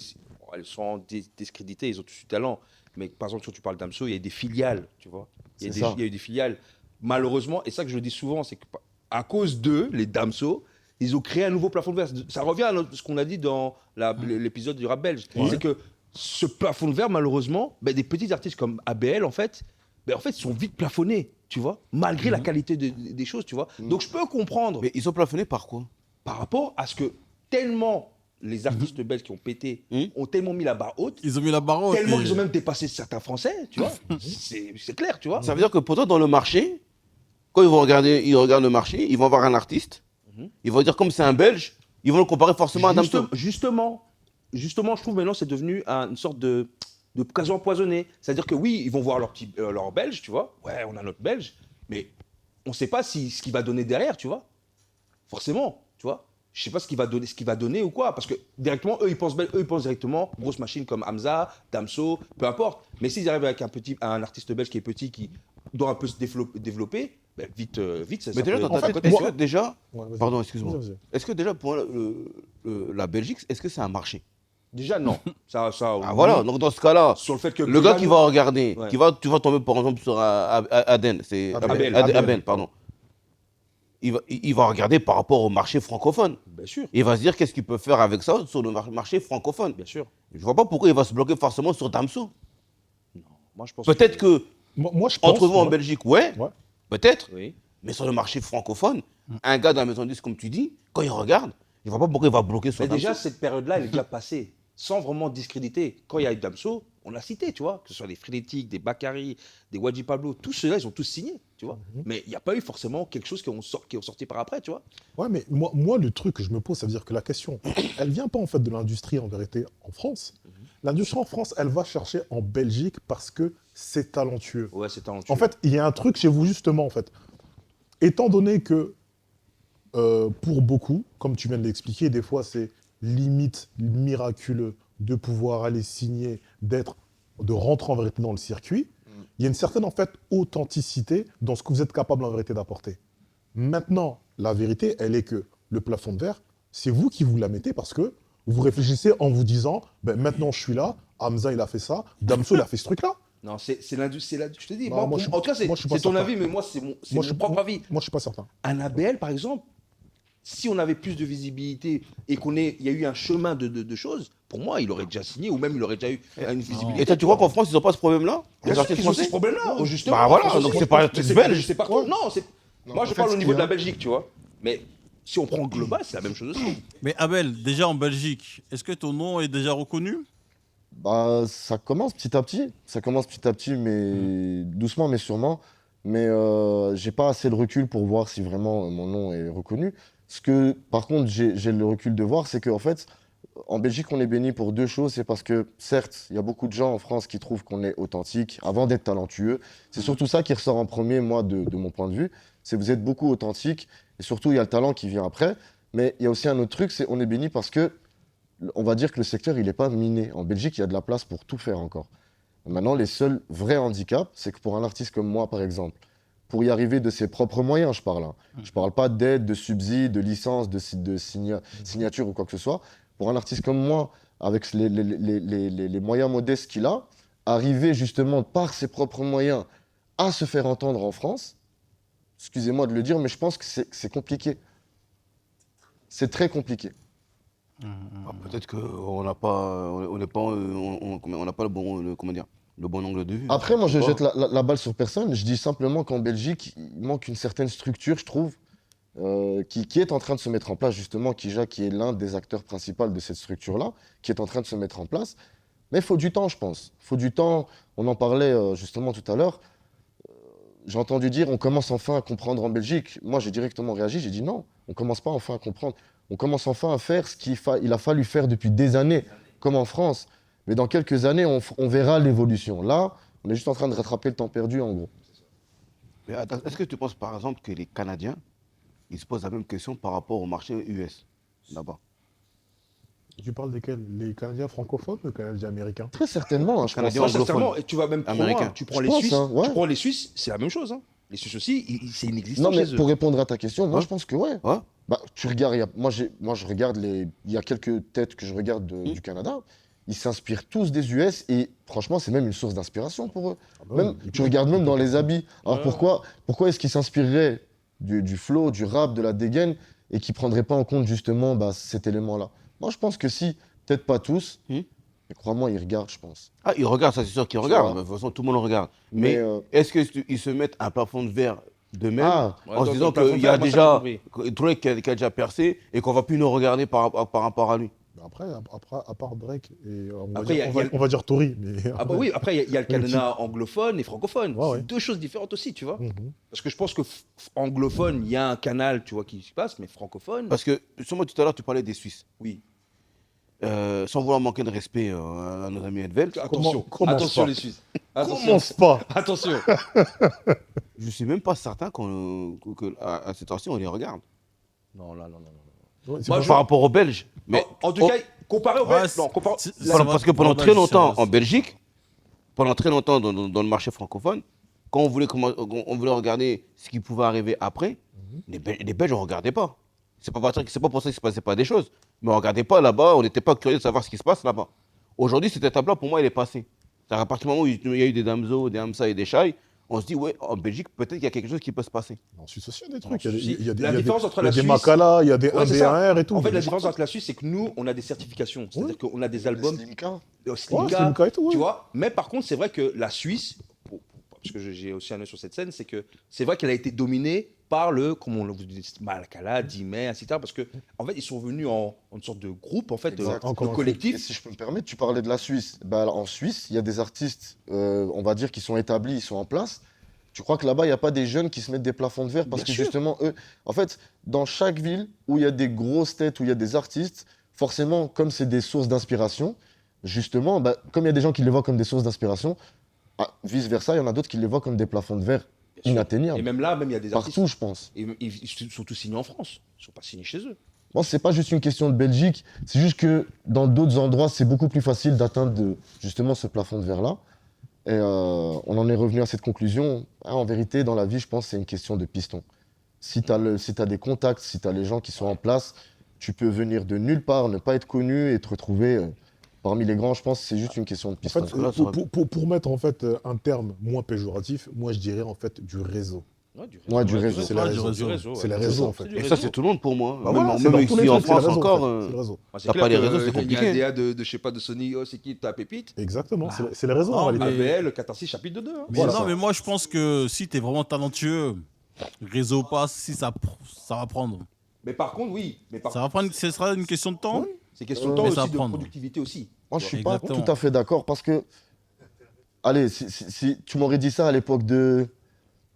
elles sont discréditées, ils ont tous du talent. Mais par exemple, quand tu parles d'Amso, il y a des filiales, tu vois. C'est ça. Il y a eu des filiales. Malheureusement, et ça que je dis souvent, c'est qu'à cause d'eux, les Damso, ils ont créé un nouveau plafond de verre. Ça revient à ce qu'on a dit dans l'épisode du rap belge. C'est que ce plafond de verre, malheureusement, des petits artistes comme ABL, en fait, ils sont vite plafonnés, tu vois, malgré la qualité des choses, tu vois. Donc je peux comprendre Mais ils sont plafonnés par quoi? par rapport à ce que tellement les artistes belges qui ont pété ont tellement mis la barre haute, Ils ont mis la barre haute. tellement et- qu'ils ont même dépassé certains Français, tu vois. C'est clair, tu vois. Ça veut dire que pour toi, dans le marché, quand ils regardent le marché, ils vont voir un artiste, ils vont dire comme c'est un Belge, ils vont le comparer forcément à Damso. Justement, je trouve maintenant c'est devenu une sorte de occasion empoisonnée. C'est-à-dire que oui, ils vont voir leur belge, tu vois. Ouais, on a notre belge, mais on ne sait pas ce qu'il va donner derrière, tu vois. Forcément, tu vois. Je sais pas ce qu'il va donner ou quoi, parce que directement eux ils pensent directement grosse machine comme Hamza, Damso, peu importe. Mais s'ils arrivent avec un artiste belge qui est petit, qui doit un peu se développer, vite ça. Mais ça déjà, peut- dans ta ça tête, peut est-ce être- que déjà, Ouais, vas-y. pardon, excuse-moi, Vas-y. est-ce que déjà pour la Belgique, est-ce que c'est un marché? Déjà non. Ça, Ah voilà, donc dans ce cas-là, Sur le fait que le gars qui va regarder, Ouais. tu vas tomber par exemple sur Aden, c'est Abel. Abel, pardon. Il va regarder par rapport au marché francophone. Bien sûr, Il va se dire qu'est-ce qu'il peut faire avec ça sur le marché francophone. bien sûr. Je vois pas pourquoi il va se bloquer forcément sur Damso. Moi je pense. Peut-être que Moi, je pense. entre vous en moi- Belgique, ouais, Ouais. peut-être, Oui. mais sur le marché francophone, un gars dans la maison de disque, comme tu dis, quand il regarde, je vois pas pourquoi il va bloquer sur Mais Damso. déjà cette période-là elle est déjà passée, sans vraiment discréditer. Quand il y a eu Damso, on l'a cité, tu vois, que ce soit des Frénétiques, des Bakary, des Wadji Pablo, tous ceux-là ils ont tous signé, tu vois. Mais il n'y a pas eu forcément quelque chose qui ont sorti par après, tu vois. Ouais, mais moi, le truc que je me pose, ça veut dire que la question, elle vient pas en fait de l'industrie en vérité en France. L'industrie en France, elle va chercher en Belgique parce que c'est talentueux. Ouais, c'est talentueux. En fait, il y a un truc chez vous justement, en fait. Étant donné que pour beaucoup, comme tu viens de l'expliquer, des fois c'est limite miraculeux de pouvoir aller signer, de rentrer en vérité dans le circuit, il y a une certaine en fait authenticité dans ce que vous êtes capable en vérité d'apporter. Maintenant, la vérité, elle est que le plafond de verre, c'est vous qui vous la mettez parce que vous réfléchissez en vous disant, maintenant je suis là, Hamza il a fait ça, Damso il a fait ce truc-là. Non, c'est l'industrie, je te dis, Non, moi, moi, je suis- en tout cas, moi, je suis pas c'est ton certain. avis, mais moi, c'est Moi, mon je- propre avis. Moi je suis pas certain. Un ABL, par exemple, si on avait plus de visibilité et il y a eu un chemin de choses, pour moi, il aurait déjà signé ou même il aurait déjà eu une visibilité. Et toi, tu vois qu'en France, ils n'ont pas ce problème-là? Bien Les sûr artistes qu'ils ont ce français? problème-là, justement. Bah voilà, En France donc aussi. c'est pas Mais tous belges. C'est partout. Non, moi, je en fait, parle au ce niveau qu'il de y a- la Belgique, tu vois. Mais si on prend global, c'est la même chose aussi. Mais Abel, déjà en Belgique, est-ce que ton nom est déjà reconnu? Bah, ça commence petit à petit. Ça commence petit à petit, mais doucement, mais sûrement. Mais j'ai pas assez de recul pour voir si vraiment mon nom est reconnu. Ce que, par contre, j'ai le recul de voir, c'est qu'en fait, En Belgique, on est béni pour deux choses. C'est parce que, certes, il y a beaucoup de gens en France qui trouvent qu'on est authentique avant d'être talentueux. C'est surtout ça qui ressort en premier, moi, de mon point de vue. C'est que vous êtes beaucoup authentique et surtout, il y a le talent qui vient après. Mais il y a aussi un autre truc, c'est on est béni parce que, on va dire que le secteur, il n'est pas miné. En Belgique, il y a de la place pour tout faire encore. Maintenant, les seuls vrais handicaps, c'est que pour un artiste comme moi, par exemple, pour y arriver de ses propres moyens, je parle. Hein. Je parle pas d'aide, de subsides, de licence, de signature ou quoi que ce soit. Pour un artiste comme moi, avec les moyens modestes qu'il a, arriver justement par ses propres moyens à se faire entendre en France, excusez-moi de le dire, mais je pense que c'est compliqué. C'est très compliqué. Peut-être qu'on n'a pas, on n'a pas le bon, le bon angle de vue. Après, moi, Je je sais jette pas. la balle sur personne. Je dis simplement qu'en Belgique, il manque une certaine structure, je trouve, qui est en train de se mettre en place, justement. Kija, qui est l'un des acteurs principaux de cette structure-là, qui est en train de se mettre en place. Mais il faut du temps, je pense. Il faut du temps. On en parlait justement tout à l'heure. J'ai entendu dire on commence enfin à comprendre en Belgique. Moi, j'ai directement réagi. J'ai dit non, on commence pas enfin à comprendre. On commence enfin à faire ce qu'il a fallu faire depuis des années, comme en France. Mais dans quelques années, on verra l'évolution. Là, on est juste en train de rattraper le temps perdu, en gros. Mais attends, est-ce que tu penses par exemple que les Canadiens, ils se posent la même question par rapport au marché US, là-bas? Tu parles desquels? Les Canadiens francophones ou les Canadiens américains? Très certainement, hein, je pense. Canadiens Moi, anglophone. sincèrement, et tu vas même trop Américain. loin. Tu prends Je les pense, Suisses, hein, ouais. tu prends les Suisses, c'est la même chose. Hein. Les Suisses aussi, c'est inexistant Non, mais chez eux. pour répondre à ta question, moi, Ouais. je pense que ouais. Ouais. Bah, tu regardes, moi, je regarde il y a quelques têtes que je regarde du Canada. Ils s'inspirent tous des US et franchement, c'est même une source d'inspiration pour eux. Ah bah Même, oui, tu regardes même dans les habits. Alors Ouais. pourquoi est-ce qu'ils s'inspireraient du flow, du rap, de la dégaine et qu'ils ne prendraient pas en compte justement bah, cet élément-là? Moi, je pense que si, peut-être pas tous, Hmm. mais crois-moi, ils regardent, je pense. Ah, ils regardent, ça c'est sûr qu'ils Tu regardent. vois. De toute façon, tout le monde le regarde. Mais Mais, est-ce qu'ils se mettent un plafond de verre d'eux-mêmes Ah, Ouais, en se donc, disant le plafond qu'il de y a verre, moi, ça, j'ai déjà compris. Drake qui a déjà percé et qu'on va plus nous regarder par rapport à lui? Après, à part Drake, et Après, il y a- on va dire Tory, mais Ah bah oui, après, il y a le Oui, Canada anglophone et francophone. Ouais, C'est ouais. deux choses différentes aussi, tu vois. Mhm. Parce que je pense que anglophone, il y a un canal, tu vois, qui se passe, mais francophone, Parce que, justement, tout à l'heure, tu parlais des Suisses. oui. Sans vouloir manquer de respect à nos amis Edvel, Attention, commence attention pas. les Suisses. Attention, Commence pas. attention. je ne suis même pas certain qu'à cette heure-ci, on les regarde. Non, là, non, non. Ouais, c'est Moi, pas- je- Par rapport aux Belges. Mais En tout cas, comparé au Ouais, Belge, non, comparé. c'est- la- ça va parce que pendant dans très la longtemps, différence. en Belgique, pendant très longtemps dans le marché francophone, quand on voulait regarder ce qui pouvait arriver après, les Belges, on ne regardait pas. C'est pas pour ça qu'il ne se passait pas des choses. Mais on ne regardait pas là-bas, on n'était pas curieux de savoir ce qui se passe là-bas. Aujourd'hui, cette étape-là, pour moi, elle est passée. C'est-à-dire, à partir du moment où il y a eu des Damso, des Hamza et des Chai, on se dit, ouais, en Belgique, peut-être qu'il y a quelque chose qui peut se passer. En Suisse aussi, il y a des En trucs. Il y a des- Suisse, il y a des- la il y a des- différence entre il y a la des Suisse- Makala, il y a des Ouais, c'est ça. 1B1R et tout. En fait, Il y a la des différence trucs. avec la Suisse, c'est que nous, on a des certifications. C'est-à-dire qu'on a des albums Slimka. Slimka, Slimka et tout, ouais. tu vois. Mais par contre, c'est vrai que la Suisse, parce que j'ai aussi un œil sur cette scène, c'est que c'est vrai qu'elle a été dominée par comme on vous dit, Malakala, Dimé, etc. Parce que en fait, ils sont venus en une sorte de groupe, en fait, Exact. de Encore un Et collectif. si je peux me permettre, tu parlais de la Suisse. Bah, en Suisse, il y a des artistes, on va dire, qui sont établis, ils sont en place. Tu crois que là-bas, il n'y a pas des jeunes qui se mettent des plafonds de verre parce Bien que sûr. justement, eux, en fait, dans chaque ville où il y a des grosses têtes, où il y a des artistes, forcément, comme c'est des sources d'inspiration, justement, bah, comme il y a des gens qui les voient comme des sources d'inspiration, vice-versa, il y en a d'autres qui les voient comme des plafonds de verre Bien sûr. Et inatteignables. même là, même il y a des artistes. Partout, je pense. Et ils sont tous signés en France. Ils ne sont pas signés chez eux. Bon, c'est pas juste une question de Belgique, c'est juste que dans d'autres endroits, c'est beaucoup plus facile d'atteindre justement ce plafond de verre-là. Et on en est revenu à cette conclusion. En vérité, dans la vie, je pense que c'est une question de piston. Si tu as des contacts, si tu as les gens qui sont en place, tu peux venir de nulle part, ne pas être connu et te retrouver parmi les grands. Je pense que c'est juste une question de En piston. fait, là, ça pour mettre en fait un terme moins péjoratif, moi je dirais en fait du réseau. Ouais, du Ouais, du réseau. C'est Ouais, le du réseau. réseau. C'est les ouais. réseaux en fait. C'est du Et réseau. ça, c'est tout le monde pour moi. Bah même voilà, c'est dans même tous les ici en trucs, c'est le France réseau, encore. en fait. C'est le réseau. Moi, c'est T'as clair pas les que, réseaux, c'est il y a compliqué. un DA de, je sais pas, de Sony, oh, c'est qui ta pépite. Exactement, c'est les réseaux en Non, réalité. mais- ABL, 14 chapitre 2. Hein. Mais Voilà. non, mais moi je pense que si t'es vraiment talentueux, réseau passe, si ça va prendre. Mais par contre, oui. Mais par Ça va prendre, ce sera une question de temps. c'est question de temps Mais ça aussi, va de prendre. productivité aussi. Moi, je suis pas Exactement. tout à fait d'accord parce que, allez, si tu m'aurais dit ça à l'époque de,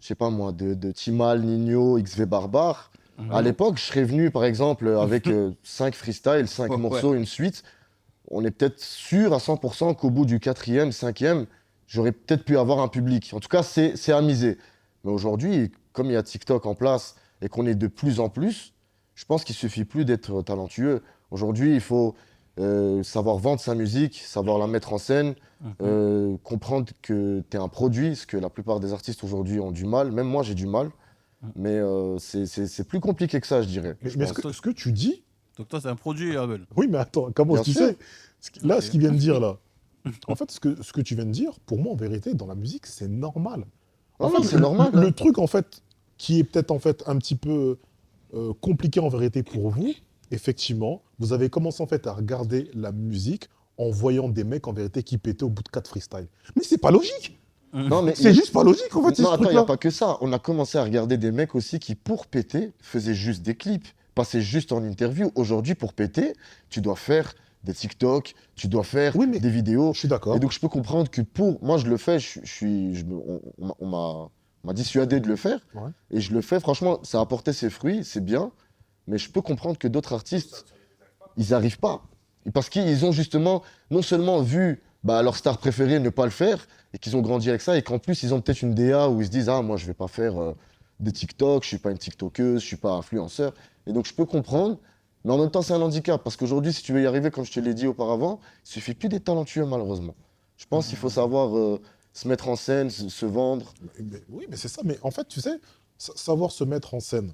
je sais pas moi, de Timal, Nino, XV Barbare, À l'époque, je serais venu, par exemple, avec 5 freestyles, 5 Ouais. morceaux, une suite. On est peut-être sûr à 100% qu'au bout du 4e, 5e, j'aurais peut-être pu avoir un public. En tout cas, c'est à miser. Mais aujourd'hui, comme il y a TikTok en place et qu'on est de plus en plus, je pense qu'il suffit plus d'être talentueux. Aujourd'hui, il faut savoir vendre sa musique, savoir la mettre en scène, comprendre que tu es un produit, ce que la plupart des artistes aujourd'hui ont du mal. Même moi, j'ai du mal. Mais c'est plus compliqué que ça, je dirais. Mais, Je mais pense que- ce que tu dis, Donc toi, c'est un produit, Abel. oui, mais attends, comment Bien tu sûr. sais là, Ok. ce qu'il vient de dire là, en fait, ce que tu viens de dire, pour moi, en vérité, dans la musique, c'est normal. En Non, non, fait, c'est normal, hein. le truc, en fait, qui est peut-être en fait un petit peu compliqué en vérité pour vous, effectivement, vous avez commencé en fait à regarder la musique en voyant des mecs en vérité qui pétaient au bout de 4 freestyles. Mais c'est pas logique. Non, mais C'est juste pas logique en fait, c'est non, ce attends, il n'y truc-là. a pas que ça. On a commencé à regarder des mecs aussi qui, pour péter, faisaient juste des clips, passaient juste en interview. Aujourd'hui, pour péter, tu dois faire des TikTok, tu dois faire Oui, mais des vidéos. je suis d'accord. Et donc, je peux comprendre que pour. Moi, je le fais, on m'a dissuadé de le faire. Ouais. Et je le fais, franchement, ça a apporté ses fruits, c'est bien. Mais je peux comprendre que d'autres artistes, ils n'arrivent pas. Parce qu'ils ont justement, non seulement vu leur star préférée ne pas le faire, et qu'ils ont grandi avec ça, et qu'en plus, ils ont peut-être une DA où ils se disent, ah, moi, je vais pas faire des TikTok, je suis pas une TikTokeuse, je suis pas influenceur. Et donc, je peux comprendre, mais en même temps, c'est un handicap, parce qu'aujourd'hui, si tu veux y arriver, comme je te l'ai dit auparavant, il suffit plus d'être talentueux, malheureusement. Je pense qu'il faut savoir se mettre en scène, se vendre. Oui, mais c'est ça. Mais en fait, tu sais, savoir se mettre en scène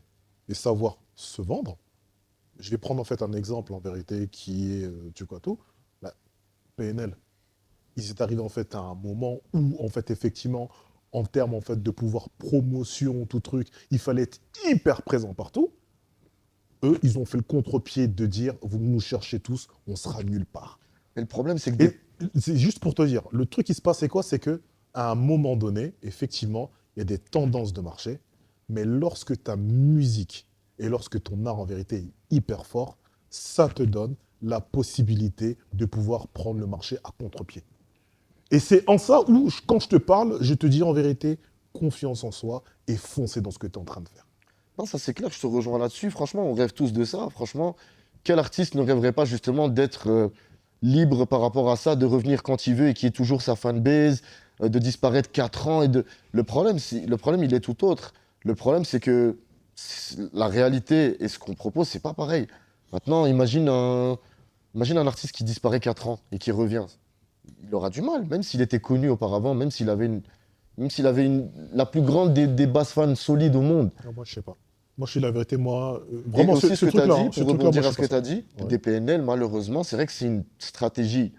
et savoir se vendre. Je vais prendre en fait un exemple en vérité qui est, tu vois tout, la PNL. Ils étaient arrivés en fait à un moment où en fait effectivement, en termes en fait de pouvoir promotion, tout truc, il fallait être hyper présent partout. Eux, ils ont fait le contre-pied de dire, vous nous cherchez tous, on sera nulle part. Mais le problème, c'est que Et c'est juste pour te dire, le truc qui se passe, c'est quoi? C'est que à un moment donné, effectivement, il y a des tendances de marché, mais lorsque ta musique et lorsque ton art en vérité est hyper fort, ça te donne la possibilité de pouvoir prendre le marché à contre-pied. Et c'est en ça où, quand je te parle, je te dis en vérité, confiance en soi et foncer dans ce que tu es en train de faire. non, ça c'est clair, je te rejoins là-dessus. Franchement, on rêve tous de ça. Franchement, quel artiste ne rêverait pas justement d'être libre par rapport à ça, de revenir quand il veut et qui est toujours sa fanbase, de disparaître 4 ans Le problème, il est tout autre. Le problème, c'est que la réalité et ce qu'on propose, c'est pas pareil. Maintenant, imagine un artiste qui disparaît 4 ans et qui revient. Il aura du mal, même s'il était connu auparavant, même s'il avait la plus grande des bases fans solides au monde. Non, moi, je sais pas. Moi, je suis la vérité, moi, Et vraiment, aussi ce que tu as truc-là, dit, hein, ce pour truc-là, rebondir moi, à je ce sais que tu pas as dit, ça. Ouais. des PNL, malheureusement, c'est vrai que c'est une stratégie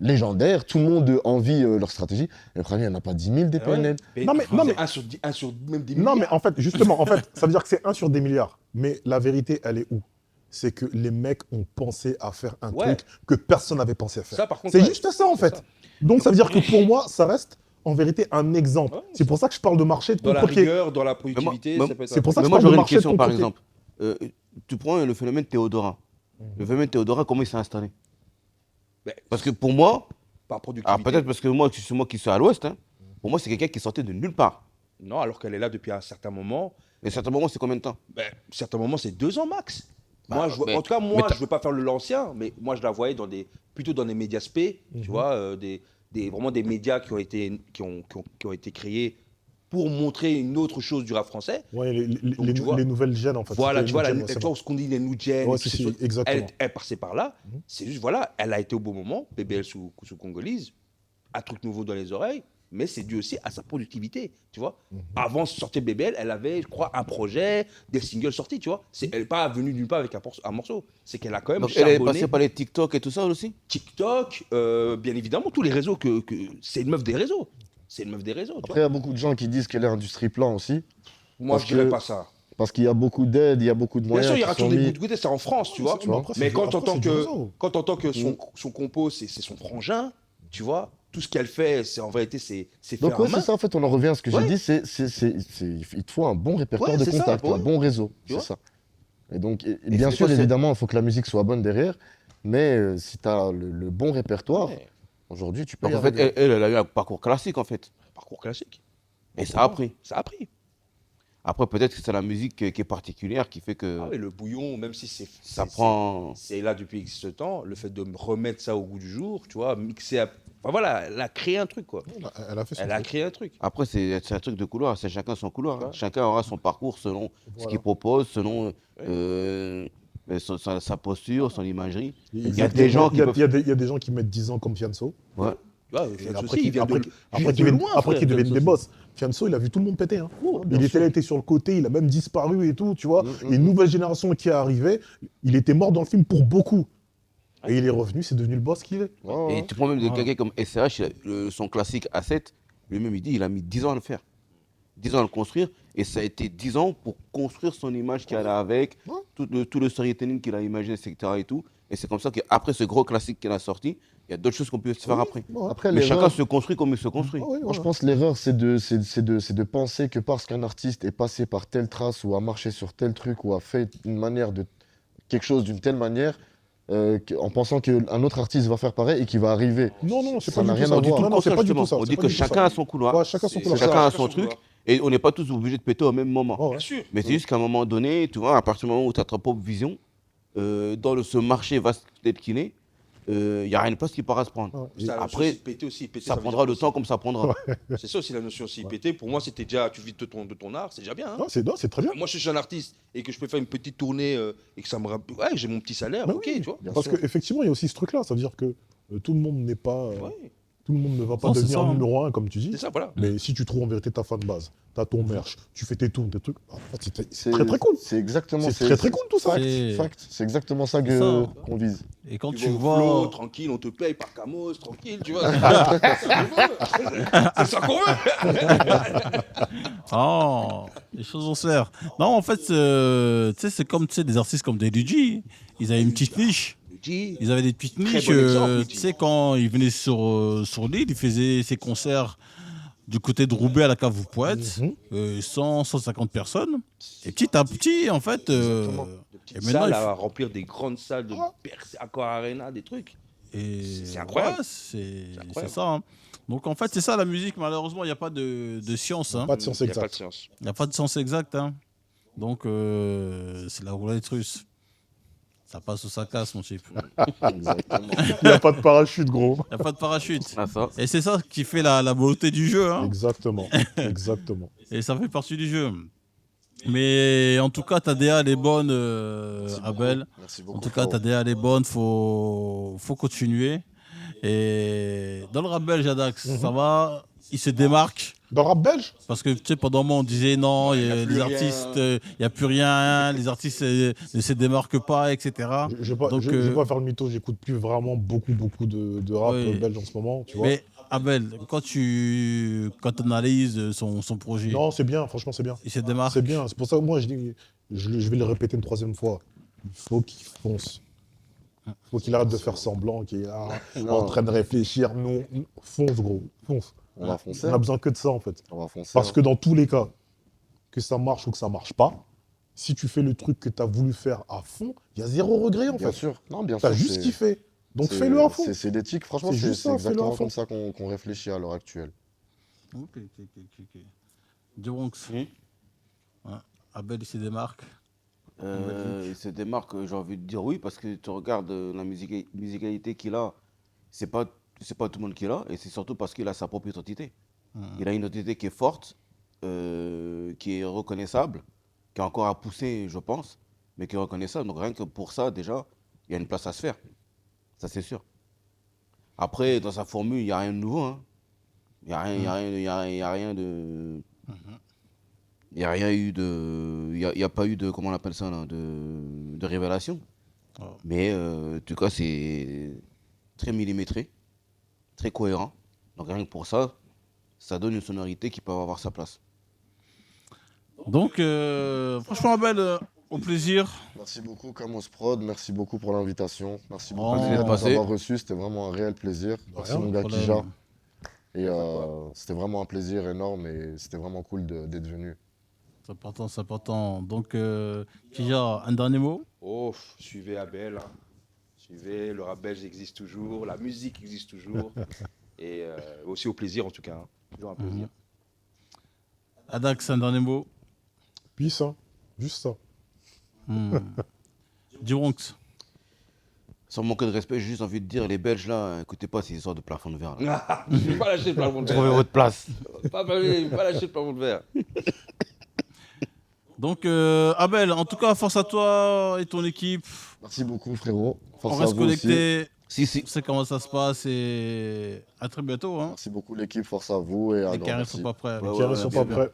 légendaire. Tout le monde envie leur stratégie. Mais le problème, il n'y en a pas 10 000 des PNL. Non, mais- un sur même des Non, mais milliards. en fait, justement, en fait, ça veut dire que c'est 1 sur des milliards. Mais la vérité, elle est où? C'est que les mecs ont pensé à faire un Ouais. truc que personne n'avait pensé à faire. Ça, par contre, C'est ouais. juste ça, en C'est fait. ça. Donc, ça veut dire que pour moi, ça reste en vérité un exemple. Ouais, C'est pour ça que je parle de marché de Dans la contre-pied. rigueur, dans la productivité, Mais ça peut être c'est pour ça que Mais je moi, parle de j'aurais une marché de question, par contre-pied. exemple. Tu prends le phénomène Théodora. Le phénomène Théodora, comment il s'est installé? Ben, Parce que pour moi, par productivité. peut-être parce que moi, c'est moi qui suis à l'ouest, hein, pour moi, c'est quelqu'un qui sortait de nulle part. Non, alors qu'elle est là depuis un certain moment. Et à certains moments, c'est combien de temps? Ben, à certains moments, c'est 2 ans max. Bah, Moi, je vois, mais- en tout cas, mais moi, t'as- je ne veux pas faire l'ancien, mais moi, je la voyais plutôt dans des médias spé, tu vois, vraiment des médias qui ont été créés pour montrer une autre chose du rap français. Ouais, Donc, tu vois, les nouvelles gènes, en fait. Voilà, C'était tu vois, les new gen, tu c'est vois bon. ce qu'on dit, les new gen, Ouais, et si, toutes ces si, choses. exactement. Elle passait par là. Mhm. C'est juste, voilà, elle a été au bon moment, BBL sous congolise, un truc nouveau dans les oreilles, mais c'est dû aussi à sa productivité, tu vois. Avant de sortir BBL, elle avait, je crois, un projet, des singles sortis, tu vois. Elle n'est pas venue nulle part avec un morceau. C'est qu'elle a quand même Donc, elle est charbonné. passée par les TikTok et tout ça aussi? TikTok, bien évidemment, tous les réseaux, c'est une meuf des réseaux. C'est une meuf des réseaux, tu Après, vois. il y a beaucoup de gens qui disent qu'elle est industrie plan aussi. Moi, parce je dirais que- pas ça. Parce qu'il y a beaucoup d'aides, il y a beaucoup de Bien moyens sûr, il y qui aura sont toujours des mis. bouts de côté, c'est en France, tu vois. C'est- après, Mais c'est quand du- après, c'est du réseau. t'entends que son compo, c'est son frangin, tu vois, tout ce qu'elle fait, en vérité, c'est fait Donc en ouais, main. c'est ça, en fait, on en revient à ce que Ouais. j'ai dit, il te faut un bon répertoire Ouais, de c'est ça, contacts, ouais. un bon réseau, Tu c'est vois. ça. Et donc, bien c'est sûr, quoi, c'est- évidemment, il faut que la musique soit bonne derrière, mais si tu as le bon répertoire, Ouais. aujourd'hui, tu peux Donc, y en fait, arriver. elle a eu un parcours classique, en fait. Parcours classique. Et ça a pris. Ça a pris. Après, peut-être que c'est la musique qui est particulière qui fait que Ah oui, le bouillon, même si ça prend. c'est là depuis X temps, le fait de me remettre ça au goût du jour, tu vois, mixer. Enfin voilà, elle a créé un truc, quoi. Elle a fait son Elle a truc. créé un truc. Après, c'est un truc de couloir, c'est chacun son couloir, hein. Ouais. Chacun aura son parcours selon ce Voilà. qu'il propose, selon sa posture, son imagerie. Il y a des gens qui peuvent. Il y a des gens qui mettent 10 ans comme Fianso. Ouais. Ouais, Et Fianso après, aussi, il vient après, de, après de qu'ils deviennent, loin, après frère, qu'ils deviennent Fianso des aussi. boss. Fianso, il a vu tout le monde péter. Hein. bien Il était sûr. là, il était sur le côté, il a même disparu et tout, tu vois. Mm, Et une nouvelle génération qui est arrivée, il était mort dans le film pour beaucoup. Ah. Et il est revenu, c'est devenu le boss qu'il est. Ouais, ouais. Et tu prends même de Ouais. quelqu'un comme SCH, son classique A7, lui-même il dit il a mis 10 ans à le faire. 10 ans à le construire, et ça a été 10 ans pour construire son image qui allait avec, Ouais. tout le storytelling qu'il a imaginé, etc. Et tout. Et c'est comme ça qu'après ce gros classique qu'il a sorti, il y a d'autres choses qu'on peut se faire après. Ouais. Après, Mais l'erreur, chacun se construit comme il se construit. Ah oui, moi, je voilà. pense que l'erreur, c'est de penser que parce qu'un artiste est passé par telle trace ou a marché sur tel truc ou a fait une manière de quelque chose d'une telle manière, en pensant qu'un autre artiste va faire pareil et qu'il va arriver. Non, non, c'est Ça pas n'a du tout rien ça. à voir. Non, non, c'est pas du Justement, tout ça. on c'est dit pas que du tout ça. chacun a son couloir, Ouais, chacun son C'est- couloir. chacun a Chacun son son truc, couloir. et on n'est pas tous obligés de péter au même moment. Ouais, ouais. Bien sûr. Mais c'est juste qu'à un moment donné, tu vois, à partir du moment où tu as ta propre vision, ce marché vaste tel qu'il est, il n'y a rien de place qui pourra se prendre. Ouais. Ça, la Après, notion, c'est péter aussi. Péter, Ça veut prendra dire le temps comme ça prendra. C'est ça aussi la notion aussi. Péter, pour moi, c'était déjà, tu vis de ton art, c'est déjà bien. Hein. Non, c'est très bien. Moi, je suis un artiste et que je peux faire une petite tournée et que ça me rappelle. Ouais, j'ai mon petit salaire, Bah ok, oui. tu vois. Bien Parce sûr. qu'effectivement, il y a aussi ce truc-là. Ça veut dire que tout le monde n'est pas. Ouais, Tout le monde ne va pas Non, c'est devenir ça, hein. numéro 1, comme tu dis. c'est ça, voilà. Mais si tu trouves en vérité ta fan base, t'as ton merch, tu fais tes tours, tes trucs, en fait, c'est C'est très très cool. C'est exactement C'est très très cool tout ça. Fact, C'est- fact. C'est exactement ça C'est ça. qu'on vise. Et quand Tu tu vas au flow, vois. tranquille, on te paye par Camos, tranquille, tu vois. C'est ça qu'on veut. Oh, les choses vont se faire. Non, en fait, tu sais, c'est comme tu sais, des artistes comme des DJ. Ils avaient une petite niche. Dis, Ils avaient des petites Très niches. bon exemple, Tu sais, quand ils venaient sur l'île, ils faisaient ses concerts du côté de Roubaix à la Cave aux Poètes. Mhm. 100, 150 personnes. Et petit à petit, en fait. Exactement. de petites Et maintenant, salles il faut- à remplir des grandes salles de Accor Arena, des trucs. Et C'est incroyable. ouais, c'est incroyable. ça. Hein. Donc en fait, c'est ça la musique. Malheureusement, il n'y a pas de science. Hein. Pas de science Il n'y a pas de exacte. science. Il n'y a pas de sens exact. Hein. Donc c'est la roulette russe. Ça passe ou ça casse, mon chip. Exactement. Il n'y a pas de parachute, gros. Il n'y a pas de parachute. Ah, ça. Et c'est ça qui fait la beauté du jeu. Hein. Exactement. Exactement. Et ça fait partie du jeu. Mais en tout cas, ta DA, elle est bonne, Abel. Merci En beaucoup. tout cas, ta DA, elle est bonne. Faut continuer. Et dans le rap belge, Adax, ça va. Il se démarque. Dans le rap belge, Parce que tu sais, pendant un moment, on disait non, y a plus les rien. artistes, il n'y a plus rien, les artistes ne se démarquent pas, etc. je vais pas, Donc, je vais pas faire le mytho, j'écoute plus vraiment beaucoup de rap Oui. belge en ce moment, tu vois. Mais Abel, quand tu analyses son projet, Non, c'est bien, franchement, c'est bien. il se démarque. C'est bien, c'est pour ça que moi, je dis, je vais le répéter une troisième fois. Il faut qu'il fonce. Il faut qu'il arrête de faire semblant, qu'il est là, Non. en train de réfléchir. Non, fonce, gros, fonce. On va foncer. On a besoin que de ça, en fait. On va foncer. Parce que dans tous les cas, que ça marche ou que ça marche pas, si tu fais le truc que tu as voulu faire à fond, il y a zéro regret, en Bien fait. sûr. Non, bien Tu as sûr. juste c'est- kiffé. Donc c'est- fais-le à fond. C'est l'éthique. Franchement, C'est c'est juste ça, fais-le à exactement fond. comme ça qu'on réfléchit à l'heure actuelle. Ok. Bronx. Ouais. Abel, il se démarque. Il se démarque, j'ai envie de dire oui, parce que tu regardes la musicalité qu'il a, c'est pas tout le monde qui l'a, et c'est surtout parce qu'il a sa propre identité. Il a une identité qui est forte, qui est reconnaissable, qui a encore à pousser, je pense, mais qui est reconnaissable. Donc rien que pour ça, déjà, il y a une place à se faire. Ça, c'est sûr. Après, dans sa formule, il n'y a rien de nouveau. Hein. Il n'y a rien, y a rien de... Il n'y a rien eu de... Il y a pas eu de... Comment on appelle ça là, de révélation. Oh. Mais en tout cas, c'est très millimétré, très cohérent. Donc rien que pour ça, ça donne une sonorité qui peut avoir sa place. Donc, franchement, Abel, au plaisir. Merci beaucoup, Camos Prod. Merci beaucoup pour l'invitation. Merci Oh. beaucoup Plaisir de de nous passer. avoir reçus. C'était vraiment un réel plaisir. Merci, rien, mon gars problème. Kija. Et c'était vraiment un plaisir énorme et c'était vraiment cool d'être venu. C'est important, c'est important. Donc, Kija, un dernier mot. Oh, suivez Abel. Hein. Suivez, le rap belge existe toujours, la musique existe toujours. Et aussi au plaisir en tout cas. Hein. Toujours un plaisir. Adax, un dernier mot. Puissant. Juste ça. Duronx. Sans manquer de respect, j'ai juste envie de dire, les Belges là, écoutez pas ces histoires de plafond de verre. Là. Je vais pas lâcher le plafond de Trouvez verre. votre place. Pas lâcher le plafond de verre. Donc, Abel, en tout cas, force à toi et ton équipe. Merci beaucoup, frérot. On Force à reste vous aussi. connecté. Si. On sait comment ça se passe et à très bientôt. Hein. Merci beaucoup, l'équipe. Force à vous et à Les nous. carrés Merci. sont pas prêts. Ouais, Les carrés sont pas bien. prêts.